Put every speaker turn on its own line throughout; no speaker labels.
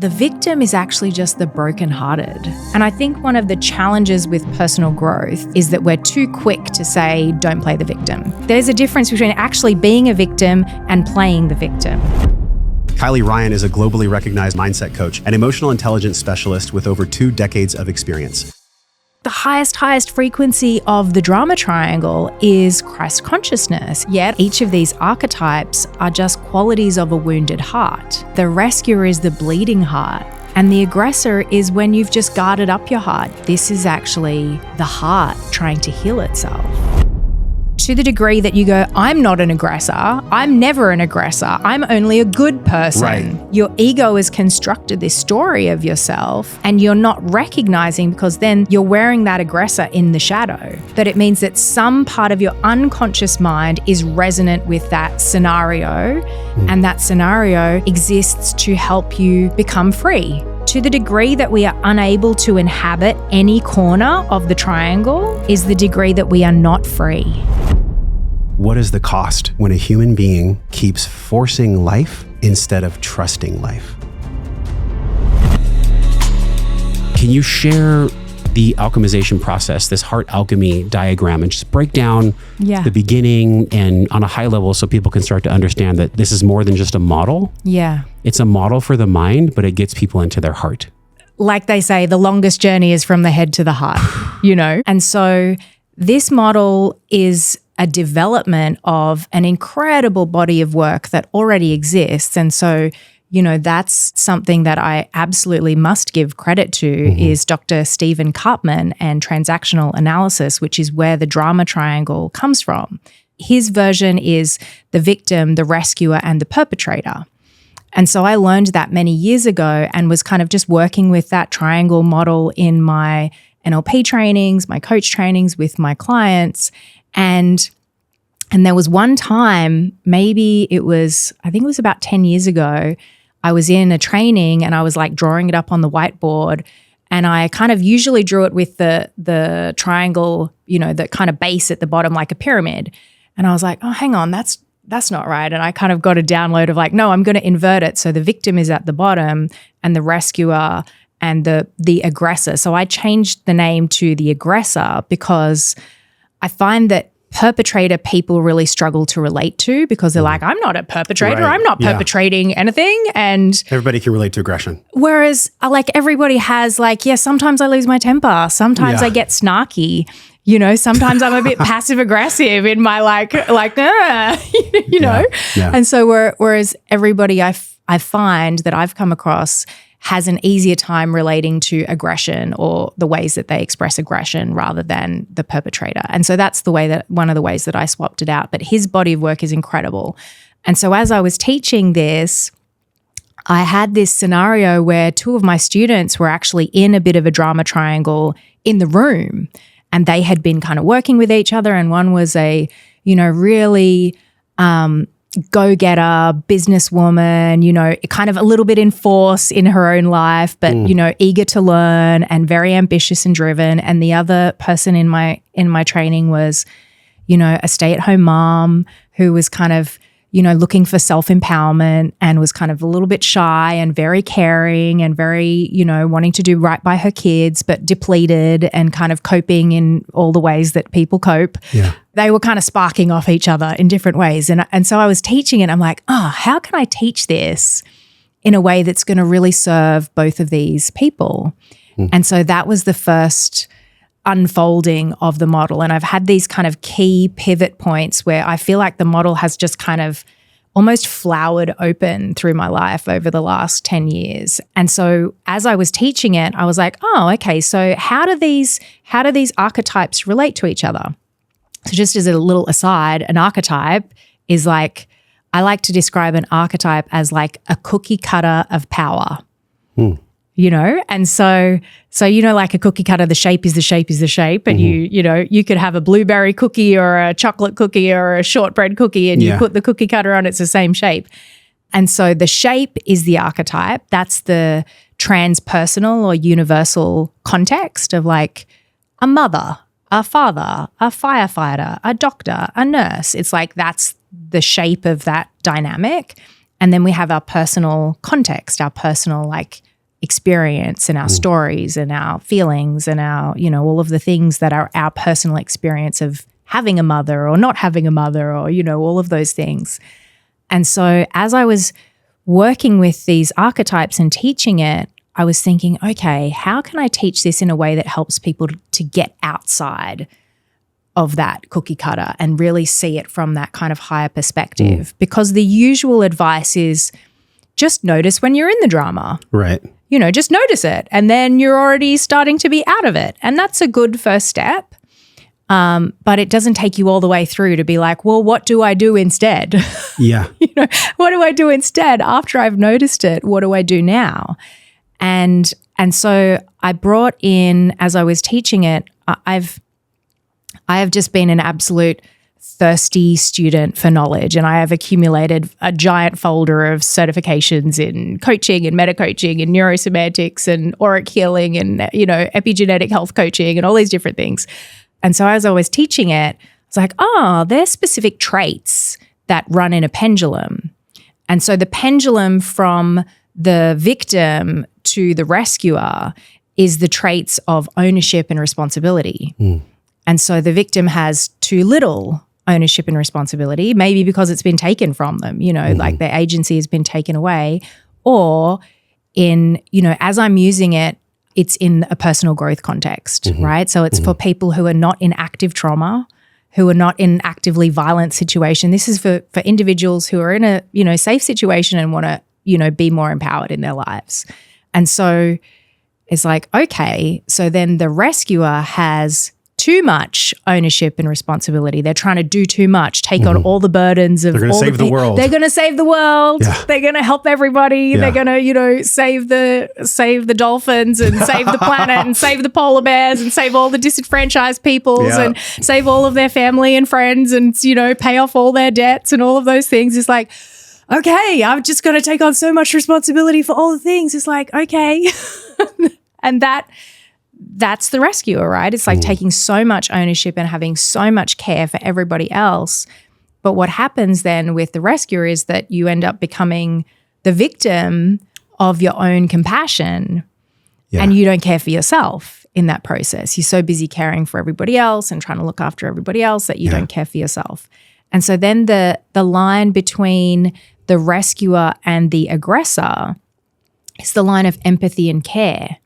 The victim is actually just the brokenhearted. And I think one of the challenges with personal growth is that we're too quick to say, don't play the victim. There's a difference between actually being a victim and playing the victim.
Kylie Ryan is a globally recognized mindset coach and emotional intelligence specialist with over 2 decades of experience.
The highest frequency of the drama triangle is Christ consciousness. Yet each of these archetypes are just qualities of a wounded heart. The rescuer is the bleeding heart, and the aggressor is when you've just guarded up your heart. This is actually the heart trying to heal itself. To the degree that you go, I'm not an aggressor, I'm never an aggressor, I'm only a good person.
Right.
Your ego has constructed this story of yourself and you're not recognizing, because then you're wearing that aggressor in the shadow. That it means that some part of your unconscious mind is resonant with that scenario, and that scenario exists to help you become free. To the degree that we are unable to inhabit any corner of the triangle is the degree that we are not free.
What is the cost when a human being keeps forcing life instead of trusting life? Can you share the alchemization process, this heart alchemy diagram, and just break down the beginning and on a high level so people can start to understand that this is more than just a model?
Yeah.
It's a model for the mind, but it gets people into their heart.
Like they say, the longest journey is from the head to the heart, you know? And so this model is a development of an incredible body of work that already exists. And so, you know, that's something that I absolutely must give credit to is Dr. Stephen Karpman and transactional analysis, which is where the drama triangle comes from. His version is the victim, the rescuer, and the perpetrator. And so I learned that many years ago and was kind of just working with that triangle model in my NLP trainings, my coach trainings with my clients. And there was one time, maybe I think it was about 10 years ago, I was in a training and I was like drawing it up on the whiteboard, and I kind of usually drew it with the triangle, you know, the kind of base at the bottom like a pyramid. And I was like, oh, hang on, that's not right. And I kind of got a download of like, no, I'm going to invert it. So the victim is at the bottom and the rescuer and the aggressor. So I changed the name to the aggressor because I find that perpetrator people really struggle to relate to, because they're like, I'm not a perpetrator.
Right.
I'm not perpetrating anything. And
everybody can relate to aggression.
Whereas like everybody has like, sometimes I lose my temper. Sometimes I get snarky. You know, sometimes I'm a bit passive aggressive in my you know?
Yeah.
And so whereas everybody I find that I've come across has an easier time relating to aggression or the ways that they express aggression rather than the perpetrator. And so that's one of the ways that I swapped it out. But his body of work is incredible. And so as I was teaching this, I had this scenario where 2 of my students were actually in a bit of a drama triangle in the room, and they had been kind of working with each other. And one was a, you know, really go-getter, businesswoman, you know, kind of a little bit in force in her own life, but, you know, eager to learn and very ambitious and driven. And the other person in my training was, you know, a stay-at-home mom who was kind of, you know, looking for self-empowerment and was kind of a little bit shy and very caring and very, you know, wanting to do right by her kids, but depleted and kind of coping in all the ways that people cope.
Yeah.
They were kind of sparking off each other in different ways. And so I was teaching it. I'm like, how can I teach this in a way that's going to really serve both of these people? And so that was the first unfolding of the model. And I've had these kind of key pivot points where I feel like the model has just kind of almost flowered open through my life over the last 10 years. And so as I was teaching it, I was like, oh, okay, so how do these archetypes relate to each other? So just as a little aside, an archetype is like, I like to describe an archetype as like a cookie cutter of power. You know, and so you know, like a cookie cutter, the shape is the shape, and you know, you could have a blueberry cookie or a chocolate cookie or a shortbread cookie, and you put the cookie cutter on, it's the same shape. And so the shape is the archetype. That's the transpersonal or universal context of like a mother, a father, a firefighter, a doctor, a nurse. It's like that's the shape of that dynamic. And then we have our personal context, our personal like experience and our stories and our feelings and our, you know, all of the things that are our personal experience of having a mother or not having a mother or, you know, all of those things. And so as I was working with these archetypes and teaching it, I was thinking, okay, how can I teach this in a way that helps people to get outside of that cookie cutter and really see it from that kind of higher perspective? Because the usual advice is just notice when you're in the drama.
Right.
You know, just notice it. And then you're already starting to be out of it. And that's a good first step. But it doesn't take you all the way through to be like, well, what do I do instead?
Yeah.
You know, what do I do instead after I've noticed it? What do I do now? And so I brought in, as I was teaching it, I have just been an absolute thirsty student for knowledge, and I have accumulated a giant folder of certifications in coaching and meta coaching and neurosemantics and auric healing and, you know, epigenetic health coaching and all these different things. And so as I was teaching it, I was like, oh, there's specific traits that run in a pendulum. And so the pendulum from the victim to the rescuer is the traits of ownership and responsibility. And so the victim has too little ownership and responsibility, maybe because it's been taken from them, you know, like their agency has been taken away, or in, you know, as I'm using it, it's in a personal growth context, right? So it's for people who are not in active trauma, who are not in actively violent situation. This is for individuals who are in a, you know, safe situation and want to, you know, be more empowered in their lives. And so it's like, okay, so then the rescuer has too much ownership and responsibility. They're trying to do too much, take on all the burdens of
They're going to save the world.
They're going to save the world.
Yeah.
They're going to help everybody.
Yeah.
They're going to, you know, save the dolphins and save the planet and save the polar bears and save all the disenfranchised peoples and save all of their family and friends and, you know, pay off all their debts and all of those things. It's like, okay, I've just got to take on so much responsibility for all the things. It's like, okay. And that's the rescuer, right? It's like taking so much ownership and having so much care for everybody else. But what happens then with the rescuer is that you end up becoming the victim of your own compassion and you don't care for yourself in that process. You're so busy caring for everybody else and trying to look after everybody else that you don't care for yourself. And so then the line between the rescuer and the aggressor is the line of empathy and care.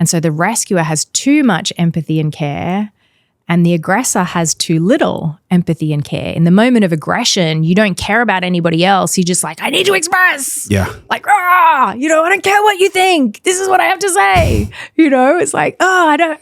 And so the rescuer has too much empathy and care, and the aggressor has too little empathy and care. In the moment of aggression, you don't care about anybody else. You're just like, I need to express.
Yeah.
Like, you know, I don't care what you think. This is what I have to say. You know, it's like, I don't,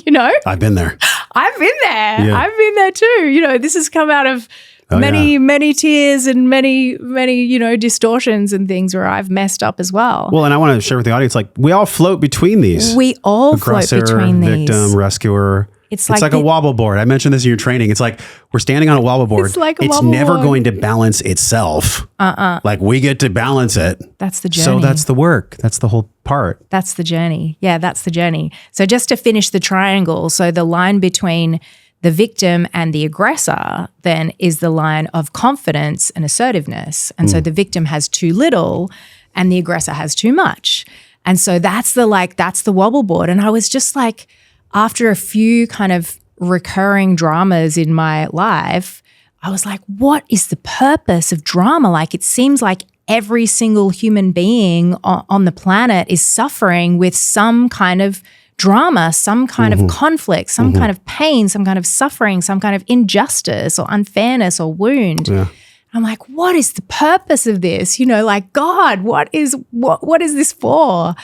you know.
I've been there.
I've been there.
Yeah.
I've been there too. You know, this has come out of many tears and many, you know, distortions and things where I've messed up as well.
Well, and I want to share with the audience, like, we all float between these.
We all
Aggressor,
float between these.
Victim, rescuer.
It's
like a wobble board. I mentioned this in your training. It's like we're standing on a wobble board.
It's like a
it's
wobble
never
board.
going to balance itself. Like we get to balance it.
That's the journey.
So that's the work. That's the whole part.
That's the journey. Yeah, that's the journey. So just to finish the triangle, so the line between the victim and the aggressor then is the line of confidence and assertiveness. And so the victim has too little and the aggressor has too much. And so that's the wobble board. And I was just like, after a few kind of recurring dramas in my life, I was like, what is the purpose of drama? Like, it seems like every single human being on the planet is suffering with some kind of drama, some kind of conflict, some kind of pain, some kind of suffering, some kind of injustice or unfairness or wound.
Yeah.
I'm like, what is the purpose of this? You know, like, God, what is this for?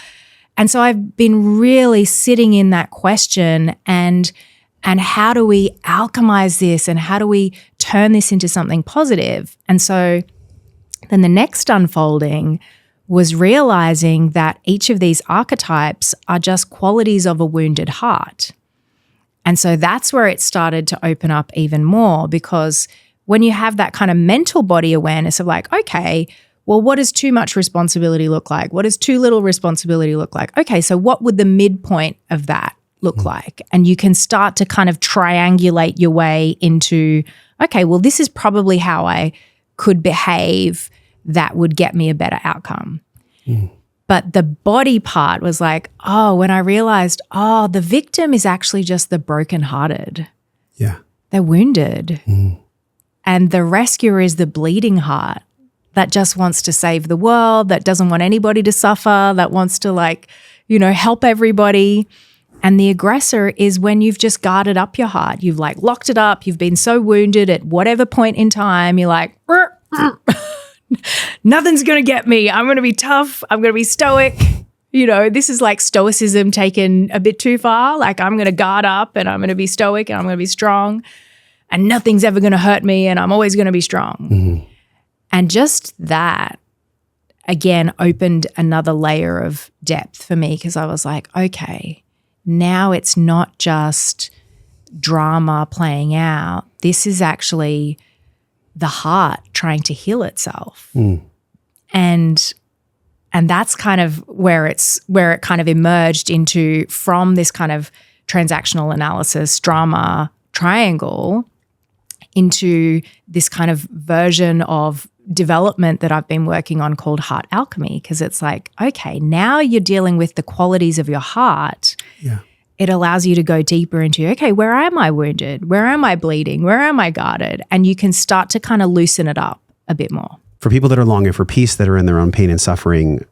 And so I've been really sitting in that question and how do we alchemize this and how do we turn this into something positive? And so then the next unfolding was realizing that each of these archetypes are just qualities of a wounded heart. And so that's where it started to open up even more, because when you have that kind of mental body awareness of like, okay, well, what does too much responsibility look like? What does too little responsibility look like? Okay, so what would the midpoint of that look like? And you can start to kind of triangulate your way into, okay, well, this is probably how I could behave that would get me a better outcome. But the body part was like, oh, when I realized, oh, the victim is actually just the brokenhearted.
Yeah.
They're wounded. And the rescuer is the bleeding heart that just wants to save the world, that doesn't want anybody to suffer, that wants to like, you know, help everybody. And the aggressor is when you've just guarded up your heart. You've like locked it up. You've been so wounded at whatever point in time. You're like, nothing's going to get me. I'm going to be tough. I'm going to be stoic. You know, this is like stoicism taken a bit too far. Like I'm going to guard up and I'm going to be stoic and I'm going to be strong and nothing's ever going to hurt me and I'm always going to be strong. And just that, again, opened another layer of depth for me because I was like, okay, now it's not just drama playing out. This is actually the heart trying to heal itself. And that's kind of where it kind of emerged into from this kind of transactional analysis drama triangle into this kind of version of development that I've been working on called heart alchemy, because it's like, okay, now you're dealing with the qualities of your heart.
Yeah.
It allows you to go deeper into, okay, where am I wounded? Where am I bleeding? Where am I guarded? And you can start to kind of loosen it up a bit more.
For people that are longing for peace, that are in their own pain and suffering,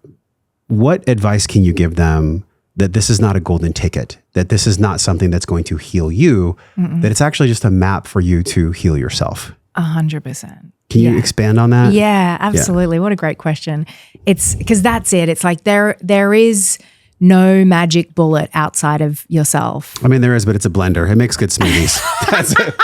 what advice can you give them that this is not a golden ticket, that this is not something that's going to heal you, that it's actually just a map for you to heal yourself?
100%.
Can you expand on that?
Yeah, absolutely. Yeah. What a great question. It's because that's it. It's like there is no magic bullet outside of yourself.
I mean, there is, but it's a blender. It makes good smoothies. That's it.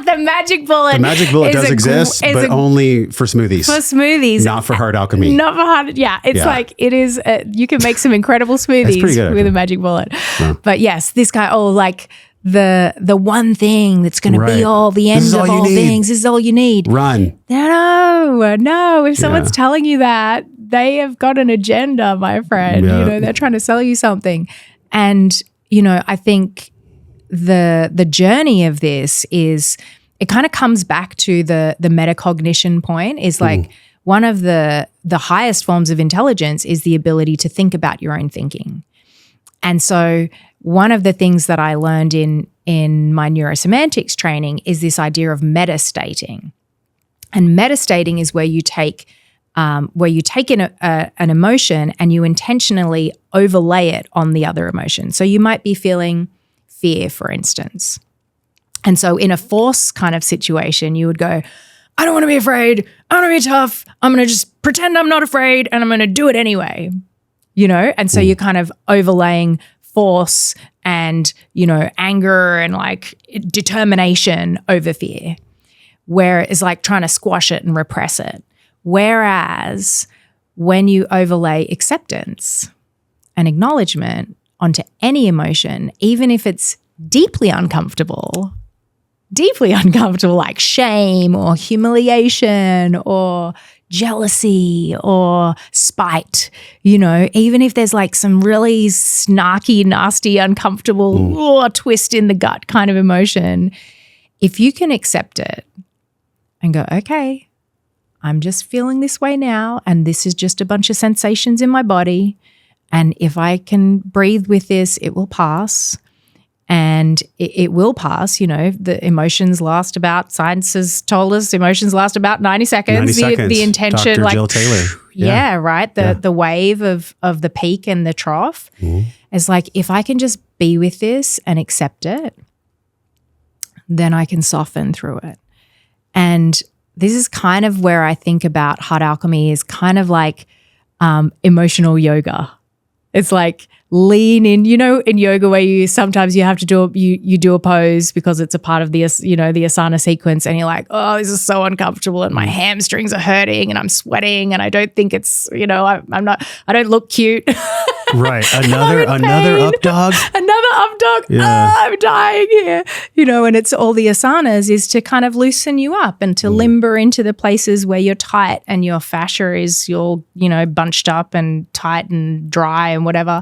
The magic bullet.
The magic bullet does exist, but only for smoothies.
For smoothies.
Not for heart alchemy.
Not for heart. Yeah. It's like, it is, you can make some incredible smoothies with a magic bullet. Yeah. But yes, this guy, like the one thing that's going to be all the end of all things. This is all you need.
Run.
No. If someone's telling you that, they have got an agenda, my friend.
Yeah.
You know, they're trying to sell you something. And, you know, I think the journey of this is, it kind of comes back to the metacognition point, is like one of the highest forms of intelligence is the ability to think about your own thinking. And so one of the things that I learned in my neurosemantics training is this idea of metastating. And metastating is where you take an emotion and you intentionally overlay it on the other emotion. So you might be feeling fear, for instance. And so in a force kind of situation, you would go, I don't want to be afraid. I don't want to be tough. I'm going to just pretend I'm not afraid and I'm going to do it anyway, you know? And so you're kind of overlaying force and, you know, anger and like determination over fear, where it's like trying to squash it and repress it. Whereas when you overlay acceptance and acknowledgement onto any emotion, even if it's deeply uncomfortable, like shame or humiliation or jealousy or spite, you know, even if there's like some really snarky, nasty, uncomfortable twist in the gut kind of emotion, if you can accept it and go, okay, I'm just feeling this way now, and this is just a bunch of sensations in my body, and if I can breathe with this, it will pass. And it will pass, you know, the emotions last about, science has told us emotions last about 90 seconds.
90 seconds.
The intention,
Dr.
like,
Jill Taylor.
Yeah, right. The wave of the peak and the trough is like, if I can just be with this and accept it, then I can soften through it. And this is kind of where I think about heart alchemy is kind of like emotional yoga. It's like lean in, you know, in yoga where you sometimes you have to do you do a pose because it's a part of the, you know, the asana sequence, and you're like, oh, this is so uncomfortable and my hamstrings are hurting and I'm sweating and I don't think it's, you know, I don't look cute.
Right. Another up dog.
Another up dog.
Yeah.
Oh, I'm dying here. You know, and it's all the asanas is to kind of loosen you up and to limber into the places where you're tight and your fascia is all, you know, bunched up and tight and dry and whatever.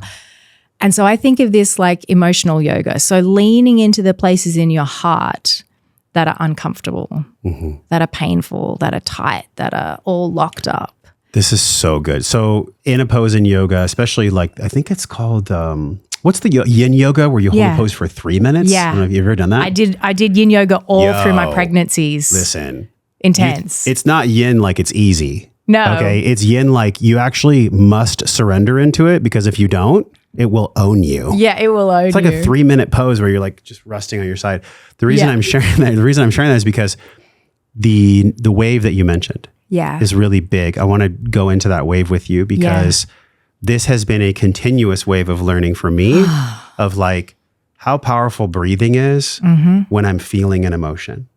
And so I think of this like emotional yoga. So leaning into the places in your heart that are uncomfortable, that are painful, that are tight, that are all locked up.
This is so good. So in a pose in yoga, especially like, I think it's called, what's the yin yoga where you hold a pose for 3 minutes?
Yeah.
I don't know if you've ever done that.
I did yin yoga all through my pregnancies.
Listen.
Intense.
It's not yin like it's easy.
No.
Okay. It's yin like you actually must surrender into it, because if you don't, it will own you.
Yeah, it will own you.
It's like a 3-minute pose where you're like just resting on your side. The reason I'm sharing that is because the wave that you mentioned is really big. I want to go into that wave with you, because this has been a continuous wave of learning for me of like how powerful breathing is when I'm feeling an emotion.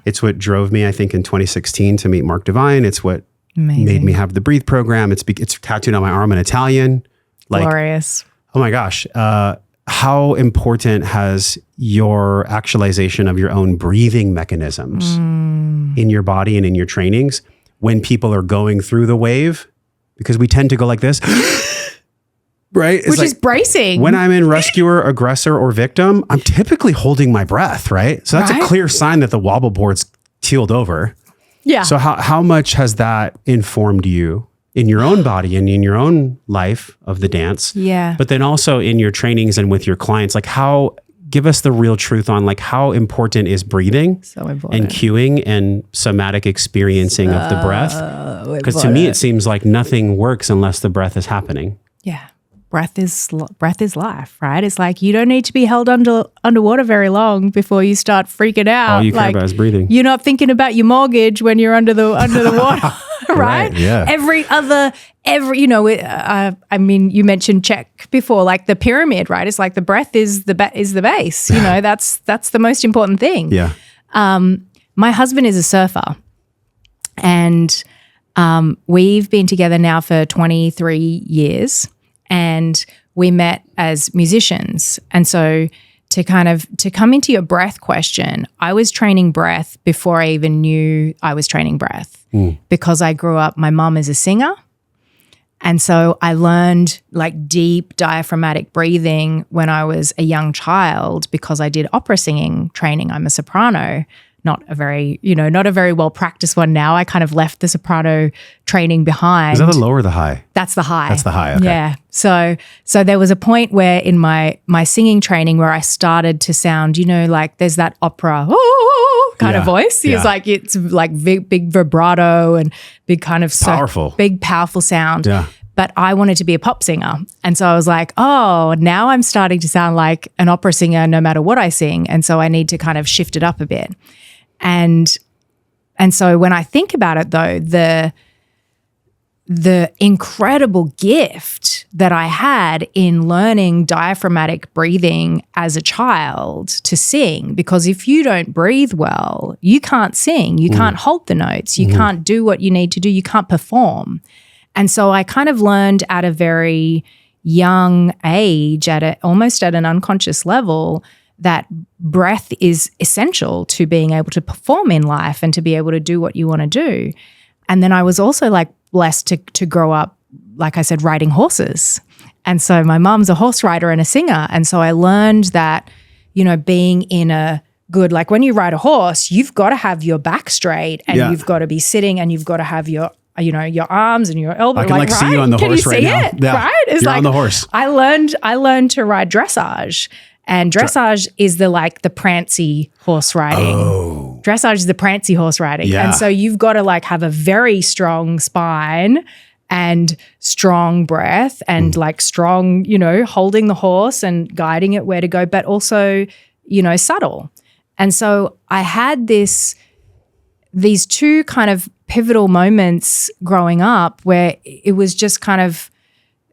It's what drove me, I think, in 2016 to meet Mark Divine. It's what made me have the Breathe program. It's tattooed on my arm in Italian. Like,
glorious.
Oh my gosh. How important has your actualization of your own breathing mechanisms in your body and in your trainings when people are going through the wave? Because we tend to go like this, right? It's
Which
like,
is bracing.
When I'm in rescuer, aggressor, or victim, I'm typically holding my breath, right? So that's a clear sign that the wobble board's keeled over.
Yeah.
So how much has that informed you in your own body and in your own life of the dance?
Yeah.
But then also in your trainings and with your clients, like give us the real truth on like how important is breathing and cueing and somatic experiencing of the breath? Because to me, it seems like nothing works unless the breath is happening.
Yeah. Breath is life, right? It's like you don't need to be held underwater very long before you start freaking out.
All you care about is breathing.
You're not thinking about your mortgage when you're under the water, right?
Yeah.
I mean, you mentioned check before, like the pyramid, right? It's like the breath is the base. You know, that's the most important thing.
Yeah.
My husband is a surfer, and we've been together now for 23 years. And we met as musicians. And so to come into your breath question, I was training breath before I even knew I was training breath because I grew up, my mom is a singer. And so I learned like deep diaphragmatic breathing when I was a young child because I did opera singing training. I'm a soprano. Not a very well practiced one now. I kind of left the soprano training behind.
Is that the low or the high?
That's the high.
That's the high, okay.
Yeah. So there was a point where in my singing training where I started to sound, like there's that opera kind of voice. It's like big vibrato and big kind of
powerful.
Big powerful sound.
Yeah.
But I wanted to be a pop singer. And so I was like, oh, now I'm starting to sound like an opera singer no matter what I sing. And so I need to kind of shift it up a bit. And so when I think about it though, the incredible gift that I had in learning diaphragmatic breathing as a child to sing, because if you don't breathe well, you can't sing, you can't hold the notes, you can't do what you need to do, you can't perform. And so I kind of learned at a very young age, almost at an unconscious level, that breath is essential to being able to perform in life and to be able to do what you want to do. And then I was also like blessed to grow up, like I said, riding horses. And so my mom's a horse rider and a singer. And so I learned that, being in a good, like when you ride a horse, you've got to have your back straight and you've got to be sitting and you've got to have your arms and your elbows.
I can see you on the horse right now.
Can you see it?
Yeah.
Right? It's
You're
like
on the horse.
I learned to ride dressage. And dressage is the prancy horse riding.
Oh.
Dressage is the prancy horse riding.
Yeah.
And so you've got to like have a very strong spine and strong breath and like strong, holding the horse and guiding it where to go, but also, subtle. And so I had these two kind of pivotal moments growing up where it was just kind of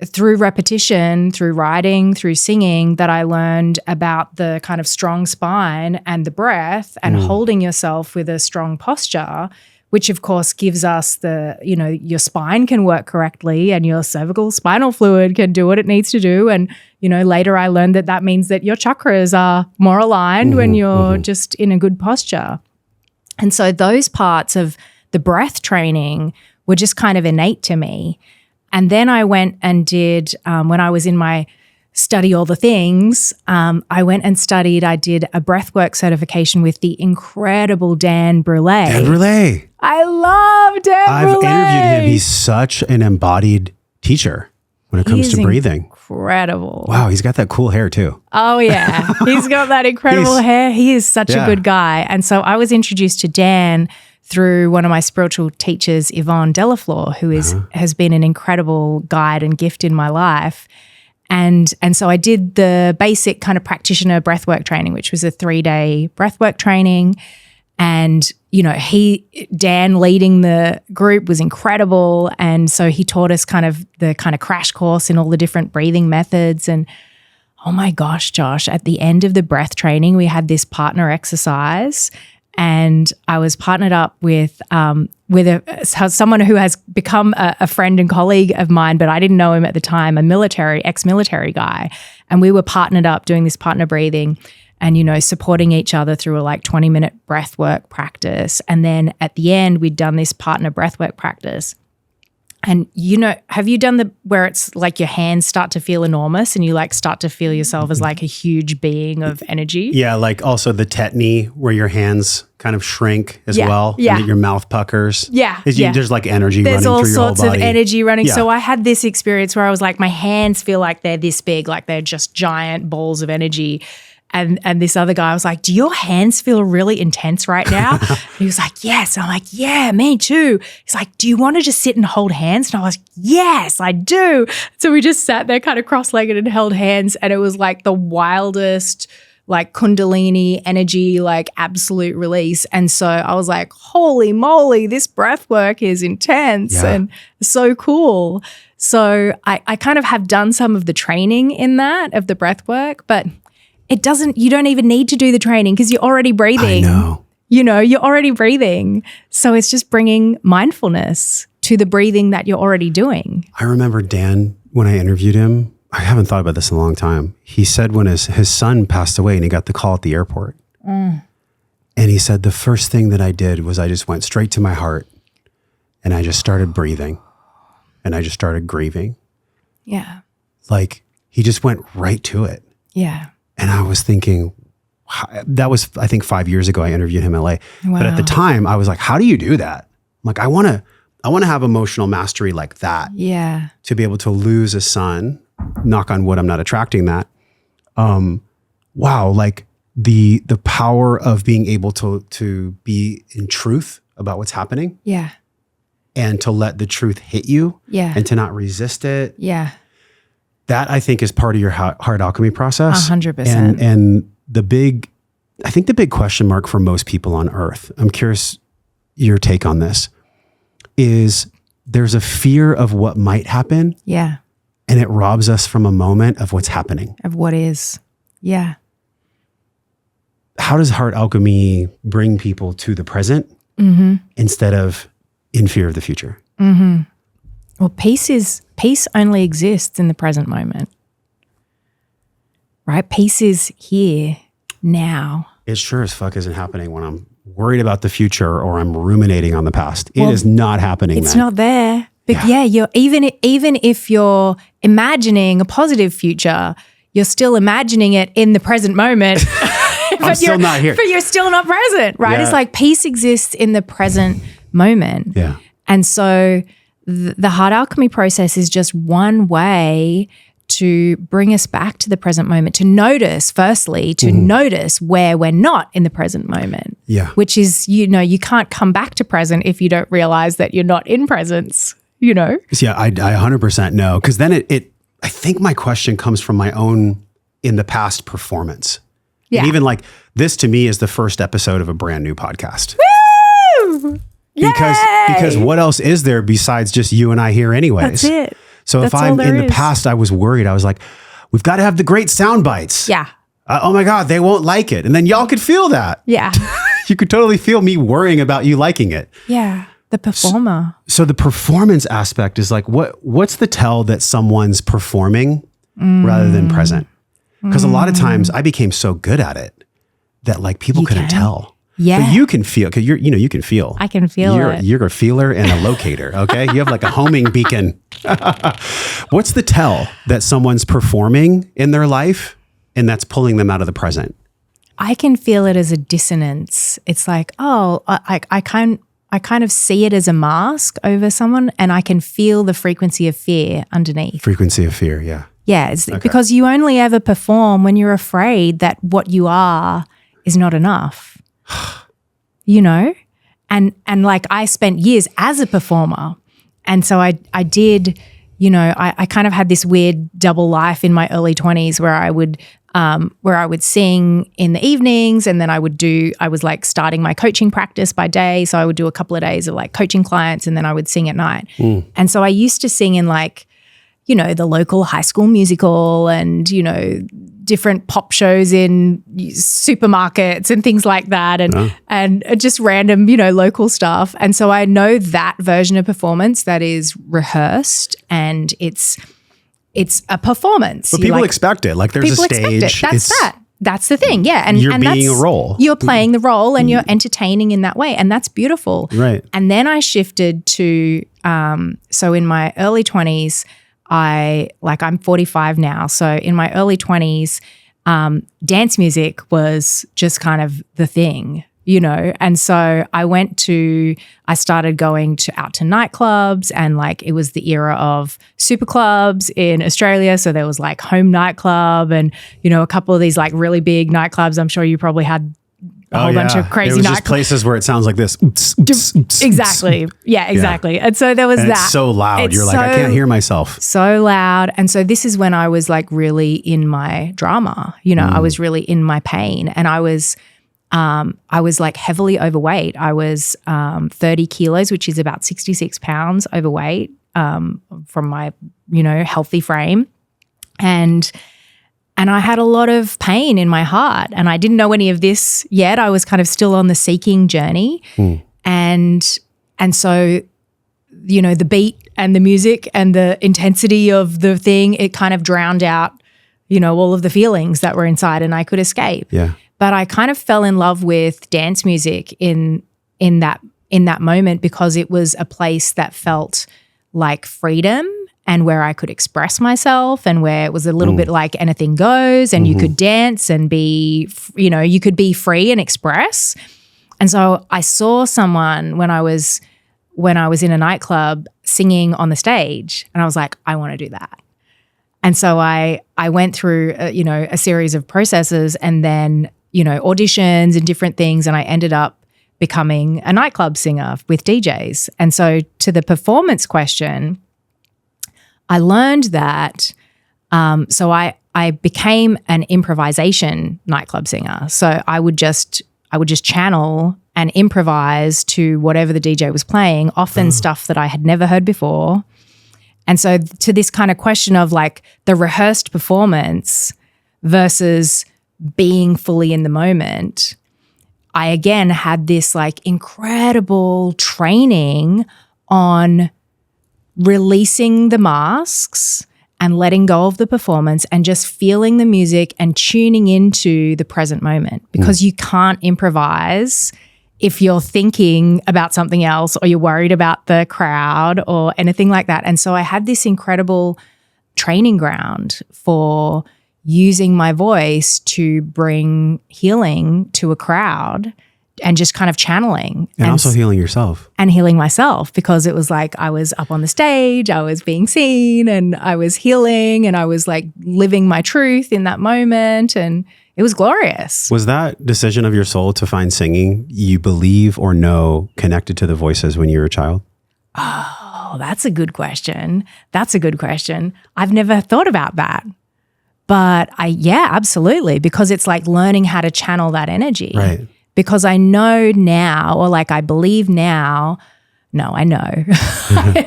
through repetition, through writing, through singing, that I learned about the kind of strong spine and the breath and holding yourself with a strong posture, which of course gives us your spine can work correctly and your cervical spinal fluid can do what it needs to do. And, later I learned that means that your chakras are more aligned when you're just in a good posture. And so those parts of the breath training were just kind of innate to me. And then I went and did, when I was in my study all the things, I went and studied, I did a breathwork certification with the incredible Dan Brule.
Dan Brule.
I love Dan
I've
Brule.
interviewed him. He's such an embodied teacher when it comes to breathing.
Incredible.
Wow, he's got that cool hair too.
Oh, yeah. He's got that incredible hair. He is such a good guy. And so I was introduced to Dan through one of my spiritual teachers, Yvonne Delafleur, who has been an incredible guide and gift in my life. And so I did the basic kind of practitioner breathwork training, which was a 3-day breathwork training. And, Dan leading the group was incredible. And so he taught us kind of the crash course in all the different breathing methods. And oh my gosh, Josh, at the end of the breath training, we had this partner exercise. And I was partnered up with someone who has become a friend and colleague of mine, but I didn't know him at the time, ex-military guy. And we were partnered up doing this partner breathing and, supporting each other through a 20-minute breath work practice. And then at the end, we'd done this partner breath work practice. And, have you done where it's like your hands start to feel enormous and you start to feel yourself as a huge being of energy?
Yeah, also the tetany where your hands kind of shrink as well.
Yeah.
And your mouth puckers.
Yeah.
There's energy running through your whole body.
There's all sorts of energy running. Yeah. So I had this experience where I was my hands feel like they're this big, like they're just giant balls of energy. And this other guy was like, do your hands feel really intense right now? And he was like, yes. And I'm like, yeah, me too. He's like, do you want to just sit and hold hands? And I was like, yes, I do. So we just sat there kind of cross-legged and held hands. And it was the wildest, Kundalini energy, absolute release. And so I was like, holy moly, this breath work is intense and so cool. So I kind of have done some of the training in that of the breath work, but you don't even need to do the training because you're already breathing.
I know.
You're already breathing. So it's just bringing mindfulness to the breathing that you're already doing.
I remember Dan, when I interviewed him, I haven't thought about this in a long time. He said when his son passed away and he got the call at the airport. And he said, the first thing that I did was I just went straight to my heart and I just started breathing and I just started grieving.
Yeah.
He just went right to it.
Yeah.
And I was thinking, that was, I think 5 years ago, I interviewed him in LA. Wow. But at the time I was like, how do you do that? I want to have emotional mastery like that.
Yeah.
To be able to lose a son, knock on wood, I'm not attracting that. Wow. The power of being able to be in truth about what's happening.
Yeah.
And to let the truth hit you.
Yeah.
And to not resist it.
Yeah.
That I think is part of your heart alchemy process.
100%.
And I think the big question mark for most people on earth, I'm curious your take on this, is there's a fear of what might happen.
Yeah.
And it robs us from a moment of what's happening.
Of what is. Yeah.
How does heart alchemy bring people to the present instead of in fear of the future?
Mm-hmm. Well, peace only exists in the present moment, right? Peace is here now.
It sure as fuck isn't happening when I'm worried about the future or I'm ruminating on the past. It is not happening.
It's not there. But you're even if you're imagining a positive future, you're still imagining it in the present moment.
I'm still not here.
But you're still not present, right?
Yeah.
It's peace exists in the present moment.
Yeah.
And so the heart alchemy process is just one way to bring us back to the present moment, to notice, firstly, notice where we're not in the present moment.
Yeah.
Which is, you can't come back to present if you don't realize that you're not in presence, Yeah,
I 100% know. Because then I think my question comes from my own in the past performance. Yeah. And even this to me is the first episode of a brand new podcast.
Woo!
Because what else is there besides just you and I here anyways?
That's it.
So if I'm in the past, I was worried. I was like, we've got to have the great sound bites.
Yeah.
Oh my God, they won't like it. And then y'all could feel that.
Yeah.
You could totally feel me worrying about you liking it.
Yeah. The performer.
So the performance aspect is what's the tell that someone's performing rather than present? Because a lot of times I became so good at it that people couldn't tell.
Yeah.
But you can feel, because you can feel.
I can feel it.
You're a feeler and a locator, okay? You have a homing beacon. What's the tell that someone's performing in their life and that's pulling them out of the present?
I can feel it as a dissonance. It's I kind of see it as a mask over someone, and I can feel the frequency of fear underneath.
Frequency of fear, yeah.
Yeah, it's because you only ever perform when you're afraid that what you are is not enough. You know? And like I spent years as a performer. And so I did, you know, I kind of had this weird double life in my early 20s where I would sing in the evenings, and then I was like starting my coaching practice by day. So I would do a couple of days of like coaching clients, and then I would sing at night. And so I used to sing in like, you know, the local high school musical and, you know, different pop shows in supermarkets and things like that, and just random, you know, local stuff. And so I know that version of performance that is rehearsed, and it's a performance.
But people expect it. Like there's a stage.
That's the thing. Yeah. And
you're being a role.
You're playing the role and you're entertaining in that way. And that's beautiful.
Right.
And then I shifted to, so in my early 20s, I'm 45 now. So in my early 20s, dance music was just kind of the thing, you know? And so I started going out to nightclubs, and like it was the era of super clubs in Australia. So there was like Home Nightclub and, you know, a couple of these like really big nightclubs. I'm sure you probably had a whole bunch of crazy
nightclubs. Just places where it sounds like this.
Exactly. Yeah, exactly. Yeah. And so there was that.
It's so loud. You're like, I can't hear myself.
So loud. And so this is when I was like really in my drama, you know, I was really in my pain, and I was like heavily overweight. I was 30 kilos, which is about 66 pounds overweight from my, you know, healthy frame. And I had a lot of pain in my heart, and I didn't know any of this yet. I was kind of still on the seeking journey. And so, you know, the beat and the music and the intensity of the thing, it kind of drowned out, you know, all of the feelings that were inside, and I could escape.
Yeah.
But I kind of fell in love with dance music in that moment, because it was a place that felt like freedom, and where I could express myself, and where it was a little bit like anything goes, and you could dance and be, you know, you could be free and express. And so I saw someone when I was in a nightclub singing on the stage, and I was like, I want to do that. And so I went through, you know, a series of processes, and then, you know, auditions and different things, and I ended up becoming a nightclub singer with DJs. And so to the performance question, I learned that, so I became an improvisation nightclub singer. So I would just channel and improvise to whatever the DJ was playing, often stuff that I had never heard before. And so to this kind of question of like the rehearsed performance versus being fully in the moment, I again had this like incredible training on releasing the masks and letting go of the performance and just feeling the music and tuning into the present moment, because you can't improvise if you're thinking about something else, or you're worried about the crowd or anything like that. And so I had this incredible training ground for using my voice to bring healing to a crowd, and just kind of channeling.
And also healing yourself.
And healing myself, because it was like I was up on the stage, I was being seen, and I was healing, and I was like living my truth in that moment, and it was glorious.
Was that decision of your soul to find singing, you believe or know, connected to the voices when you were a child?
Oh, that's a good question. I've never thought about that. But yeah, absolutely, because it's like learning how to channel that energy.
Right.
Because I know now, or like I believe now, no, I know.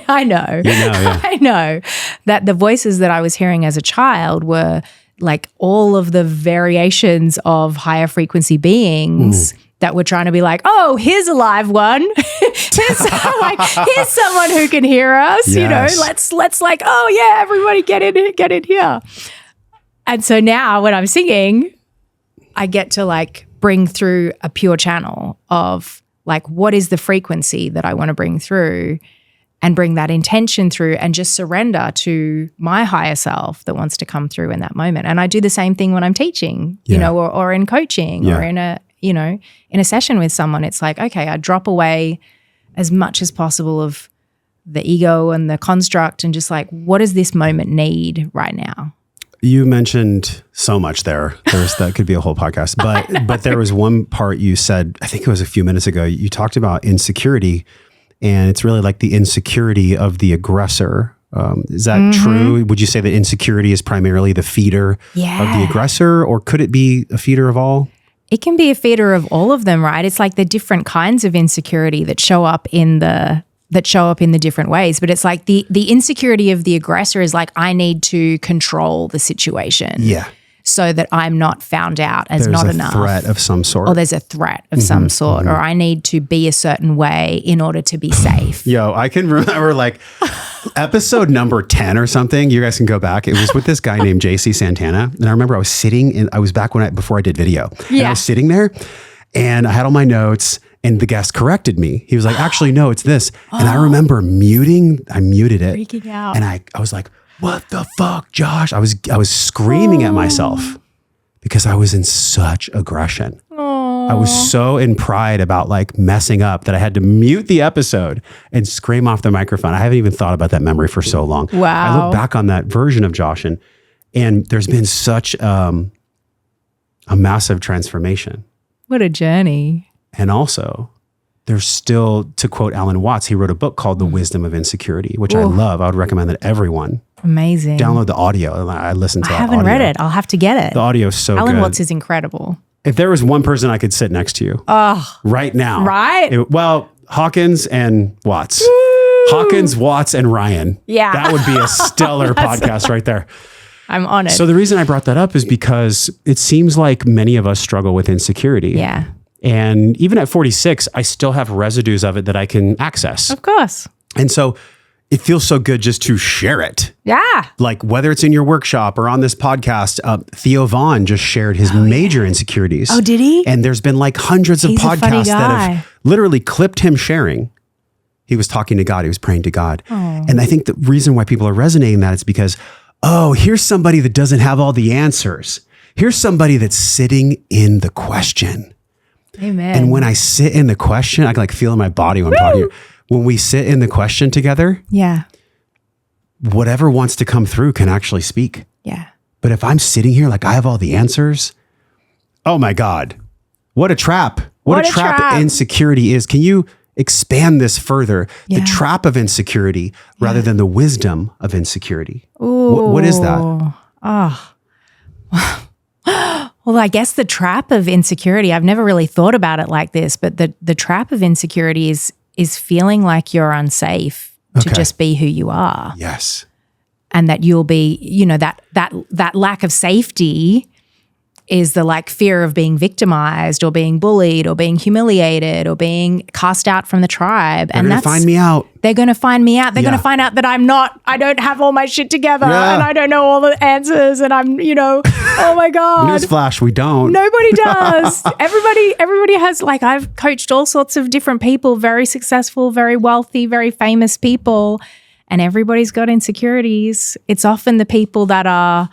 I know.
You know, yeah.
I know that the voices that I was hearing as a child were like all of the variations of higher frequency beings that were trying to be like, oh, here's a live one. here's someone who can hear us. Yes. You know, let's like, oh yeah, everybody get in here. And so now when I'm singing, I get to like bring through a pure channel of like, what is the frequency that I want to bring through, and bring that intention through, and just surrender to my higher self that wants to come through in that moment. And I do the same thing when I'm teaching, you know, or in coaching or in a, you know, in a session with someone. It's like, okay, I drop away as much as possible of the ego and the construct, and just like, what does this moment need right now?
You mentioned so much there. That could be a whole podcast, but there was one part you said, I think it was a few minutes ago, you talked about insecurity, and it's really like the insecurity of the aggressor. Is that true? Would you say that insecurity is primarily the feeder of the aggressor, or could it be a feeder of all?
It can be a feeder of all of them, right? It's like the different kinds of insecurity that show up in the different ways. But it's like the insecurity of the aggressor is like, I need to control the situation.
Yeah.
So that I'm not found out as not enough.
There's a threat of some sort.
Or there's a threat of some sort. Or I need to be a certain way in order to be safe.
Yo, I can remember like episode number 10 or something. You guys can go back. It was with this guy named JC Santana. And I remember I was back before I did video. And I was sitting there and I had all my notes. And the guest corrected me. He was like, actually, no, it's this. And I remember I muted it.
Freaking out.
And I was like, what the fuck, Josh? I was screaming at myself because I was in such aggression. I was so in pride about like messing up that I had to mute the episode and scream off the microphone. I haven't even thought about that memory for so long.
Wow.
I look back on that version of Josh and there's been such a massive transformation.
What a journey.
And also, there's still, to quote Alan Watts, he wrote a book called The Wisdom of Insecurity, which I love. I would recommend that everyone download the audio. I listen to it. I haven't
read it. I'll have to get it.
The audio is so good.
Alan Watts is incredible.
If there was one person I could sit next to you right now.
Right?
Hawkins and Watts.
Woo!
Hawkins, Watts, and Ryan.
Yeah.
That would be a stellar podcast right there.
I'm on it.
So the reason I brought that up is because it seems like many of us struggle with insecurity.
Yeah.
And even at 46, I still have residues of it that I can access.
Of course.
And so it feels so good just to share it.
Yeah.
Like whether it's in your workshop or on this podcast, Theo Vaughn just shared his major insecurities.
Oh, did he?
And there's been like hundreds of podcasts that have literally clipped him sharing. He was talking to God. He was praying to God. Oh. And I think the reason why people are resonating that is because, here's somebody that doesn't have all the answers. Here's somebody that's sitting in the question.
Amen.
And when I sit in the question, I can like feel in my body when I'm talking. When we sit in the question together, whatever wants to come through can actually speak.
Yeah.
But if I'm sitting here like I have all the answers, oh my God, what a trap. What a trap insecurity is. Can you expand this further? Yeah. The trap of insecurity rather than the wisdom of insecurity. What is that?
Well, I guess the trap of insecurity, I've never really thought about it like this, but the trap of insecurity is feeling like you're unsafe to just be who you are.
Yes.
And that you'll be, that lack of safety is the like fear of being victimized or being bullied or being humiliated or being cast out from the tribe.
They're going to find me out.
They're going to find me out. They're going to find out that I don't have all my shit together and I don't know all the answers and I'm, oh my God.
Newsflash, we don't.
Nobody does. Everybody has, like, I've coached all sorts of different people, very successful, very wealthy, very famous people, and everybody's got insecurities. It's often the people that are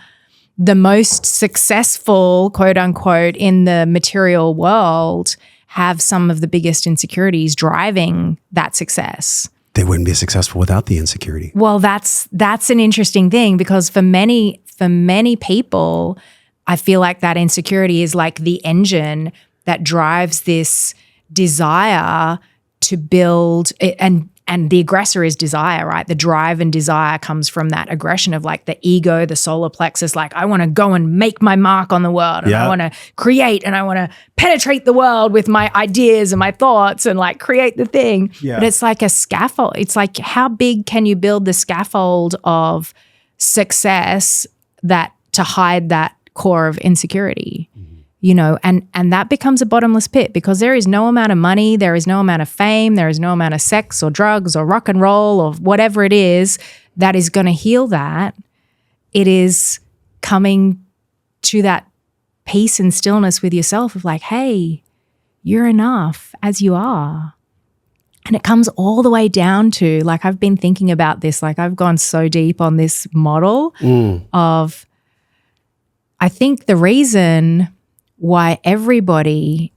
the most successful, quote unquote, in the material world have some of the biggest insecurities driving that success.
They wouldn't be successful without the insecurity.
Well, that's an interesting thing because for many people, I feel like that insecurity is like the engine that drives this desire to build it, and the aggressor is desire, right? The drive and desire comes from that aggression of like the ego, the solar plexus, like I want to go and make my mark on the world and I want to create and I want to penetrate the world with my ideas and my thoughts and like create the thing. Yeah. But it's like a scaffold. It's like how big can you build the scaffold of success that to hide that core of insecurity? And that becomes a bottomless pit because there is no amount of money, there is no amount of fame, there is no amount of sex or drugs or rock and roll or whatever it is that is going to heal that. It is coming to that peace and stillness with yourself of like, hey, you're enough as you are. And it comes all the way down to, like, I've been thinking about this, like I've gone so deep on this model of, I think the reason why everybody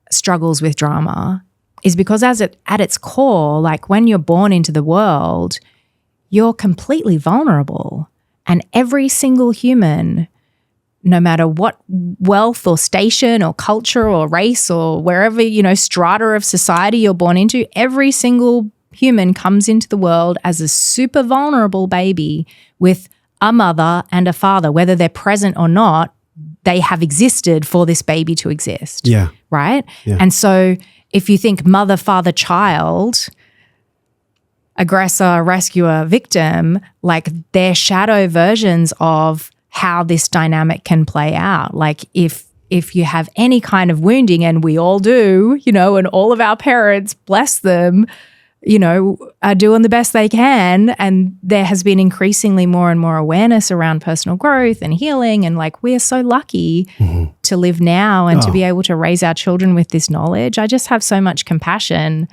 struggles with drama is because at its core, like when you're born into the world, you're completely vulnerable. And every single human, no matter what wealth or station or culture or race or wherever, strata of society you're born into, every single human comes into the world as a super vulnerable baby with a mother and a father. Whether they're present or not, they have existed for this baby to exist.
Yeah.
Right?
Yeah.
And so if you think mother, father, child, aggressor, rescuer, victim, like they're shadow versions of how this dynamic can play out. Like if you have any kind of wounding, and we all do, and all of our parents, bless them, are doing the best they can. And there has been increasingly more and more awareness around personal growth and healing. And like, we're so lucky to live now and to be able to raise our children with this knowledge. I just have so much compassion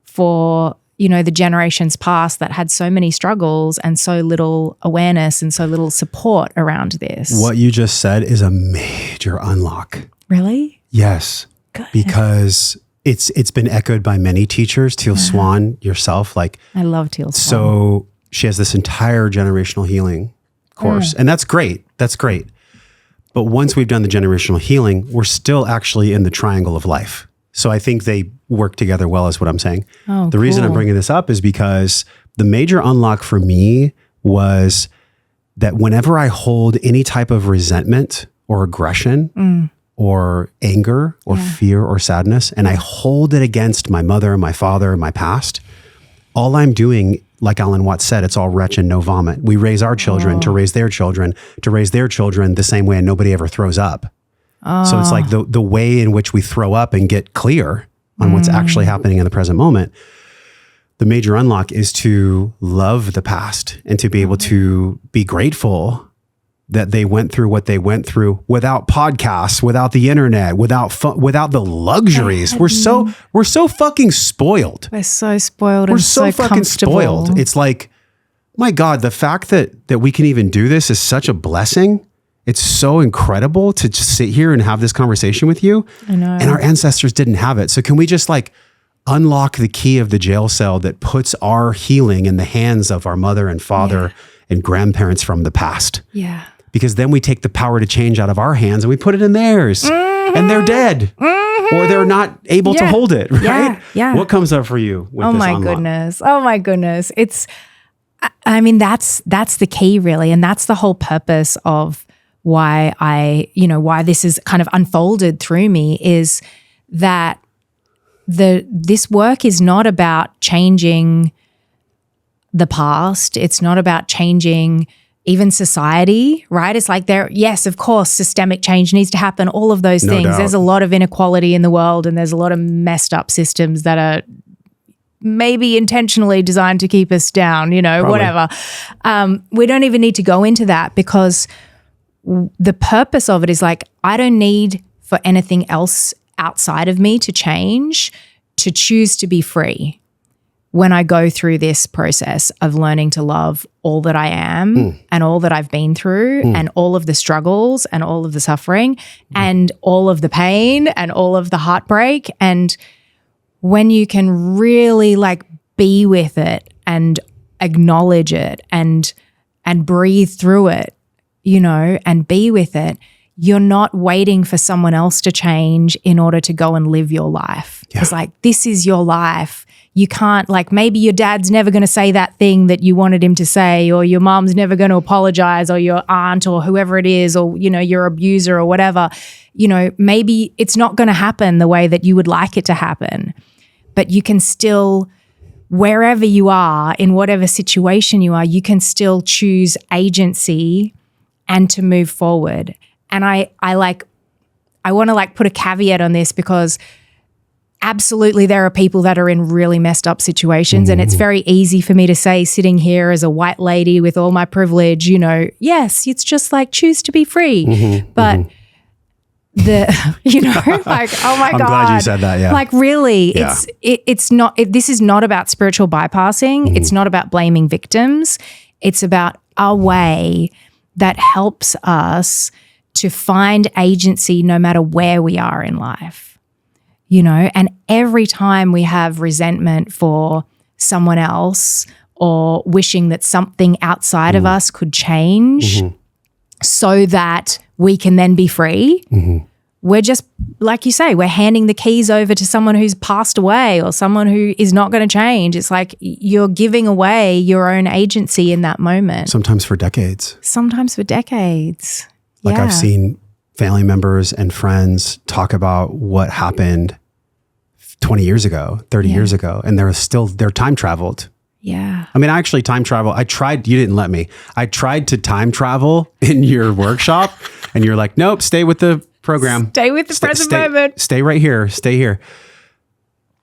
for, the generations past that had so many struggles and so little awareness and so little support around this.
What you just said is a major unlock.
Really?
Yes.
Good. Because
it's been echoed by many teachers, Teal Swan, yourself. Like,
I love Teal Swan.
So she has this entire generational healing course, and that's great. That's great. But once we've done the generational healing, we're still actually in the triangle of life. So I think they work together well, is what I'm saying. The reason I'm bringing this up is because the major unlock for me was that whenever I hold any type of resentment or aggression or anger or fear or sadness, and I hold it against my mother, my father, my past, all I'm doing, like Alan Watts said, it's all wretch and no vomit. We raise our children to raise their children, to raise their children the same way, and nobody ever throws up. So it's like the way in which we throw up and get clear on what's actually happening in the present moment. The major unlock is to love the past and to be able to be grateful that they went through what they went through without podcasts, without the internet, without the luxuries. We're so fucking spoiled.
We're so spoiled.
We're
and
so fucking spoiled. It's like, my God, the fact that we can even do this is such a blessing. It's so incredible to just sit here and have this conversation with you.
I know.
And our ancestors didn't have it. So can we just like unlock the key of the jail cell that puts our healing in the hands of our mother and father and grandparents from the past?
Yeah.
Because then we take the power to change out of our hands and we put it in theirs, and they're dead or they're not able to hold it. Right?
Yeah.
What comes up for you with this unlock?
Oh my goodness. That's the key really. And that's the whole purpose of why why this is kind of unfolded through me, is that this work is not about changing the past. It's not about changing even society, right? It's like yes, of course, systemic change needs to happen, all of those things.
Doubt.
There's a lot of inequality in the world, and there's a lot of messed up systems that are maybe intentionally designed to keep us down,
Probably.
whatever. We don't even need to go into that, because the purpose of it is like, I don't need for anything else outside of me to change, to choose to be free when I go through this process of learning to love all that I am and all that I've been through and all of the struggles and all of the suffering and all of the pain and all of the heartbreak. And when you can really like be with it and acknowledge it and breathe through it, and be with it, you're not waiting for someone else to change in order to go and live your life. Yeah. It's like, this is your life. You can't, like, maybe your dad's never going to say that thing that you wanted him to say, or your mom's never going to apologize, or your aunt or whoever it is, or, your abuser or whatever. Maybe it's not going to happen the way that you would like it to happen, but you can still, wherever you are, in whatever situation you are, you can still choose agency and to move forward. And I want to like put a caveat on this, because absolutely there are people that are in really messed up situations, and it's very easy for me to say, sitting here as a white lady with all my privilege, yes, it's just like, choose to be free. But like, oh my God.
I'm glad you said that. Yeah.
Like, really, it's not, this is not about spiritual bypassing. It's not about blaming victims. It's about a way that helps us to find agency no matter where we are in life. and every time we have resentment for someone else or wishing that something outside of us could change so that we can then be free, we're just, like you say, we're handing the keys over to someone who's passed away or someone who is not going to change. It's like you're giving away your own agency in that moment.
Sometimes for decades. Like I've seen family members and friends talk about what happened 20 years ago, 30 years ago, and they're time traveled.
Yeah.
I mean, I actually time travel. You didn't let me. I tried to time travel in your workshop and you're like, nope, stay with the program.
Stay with the present moment.
Stay right here. Stay here.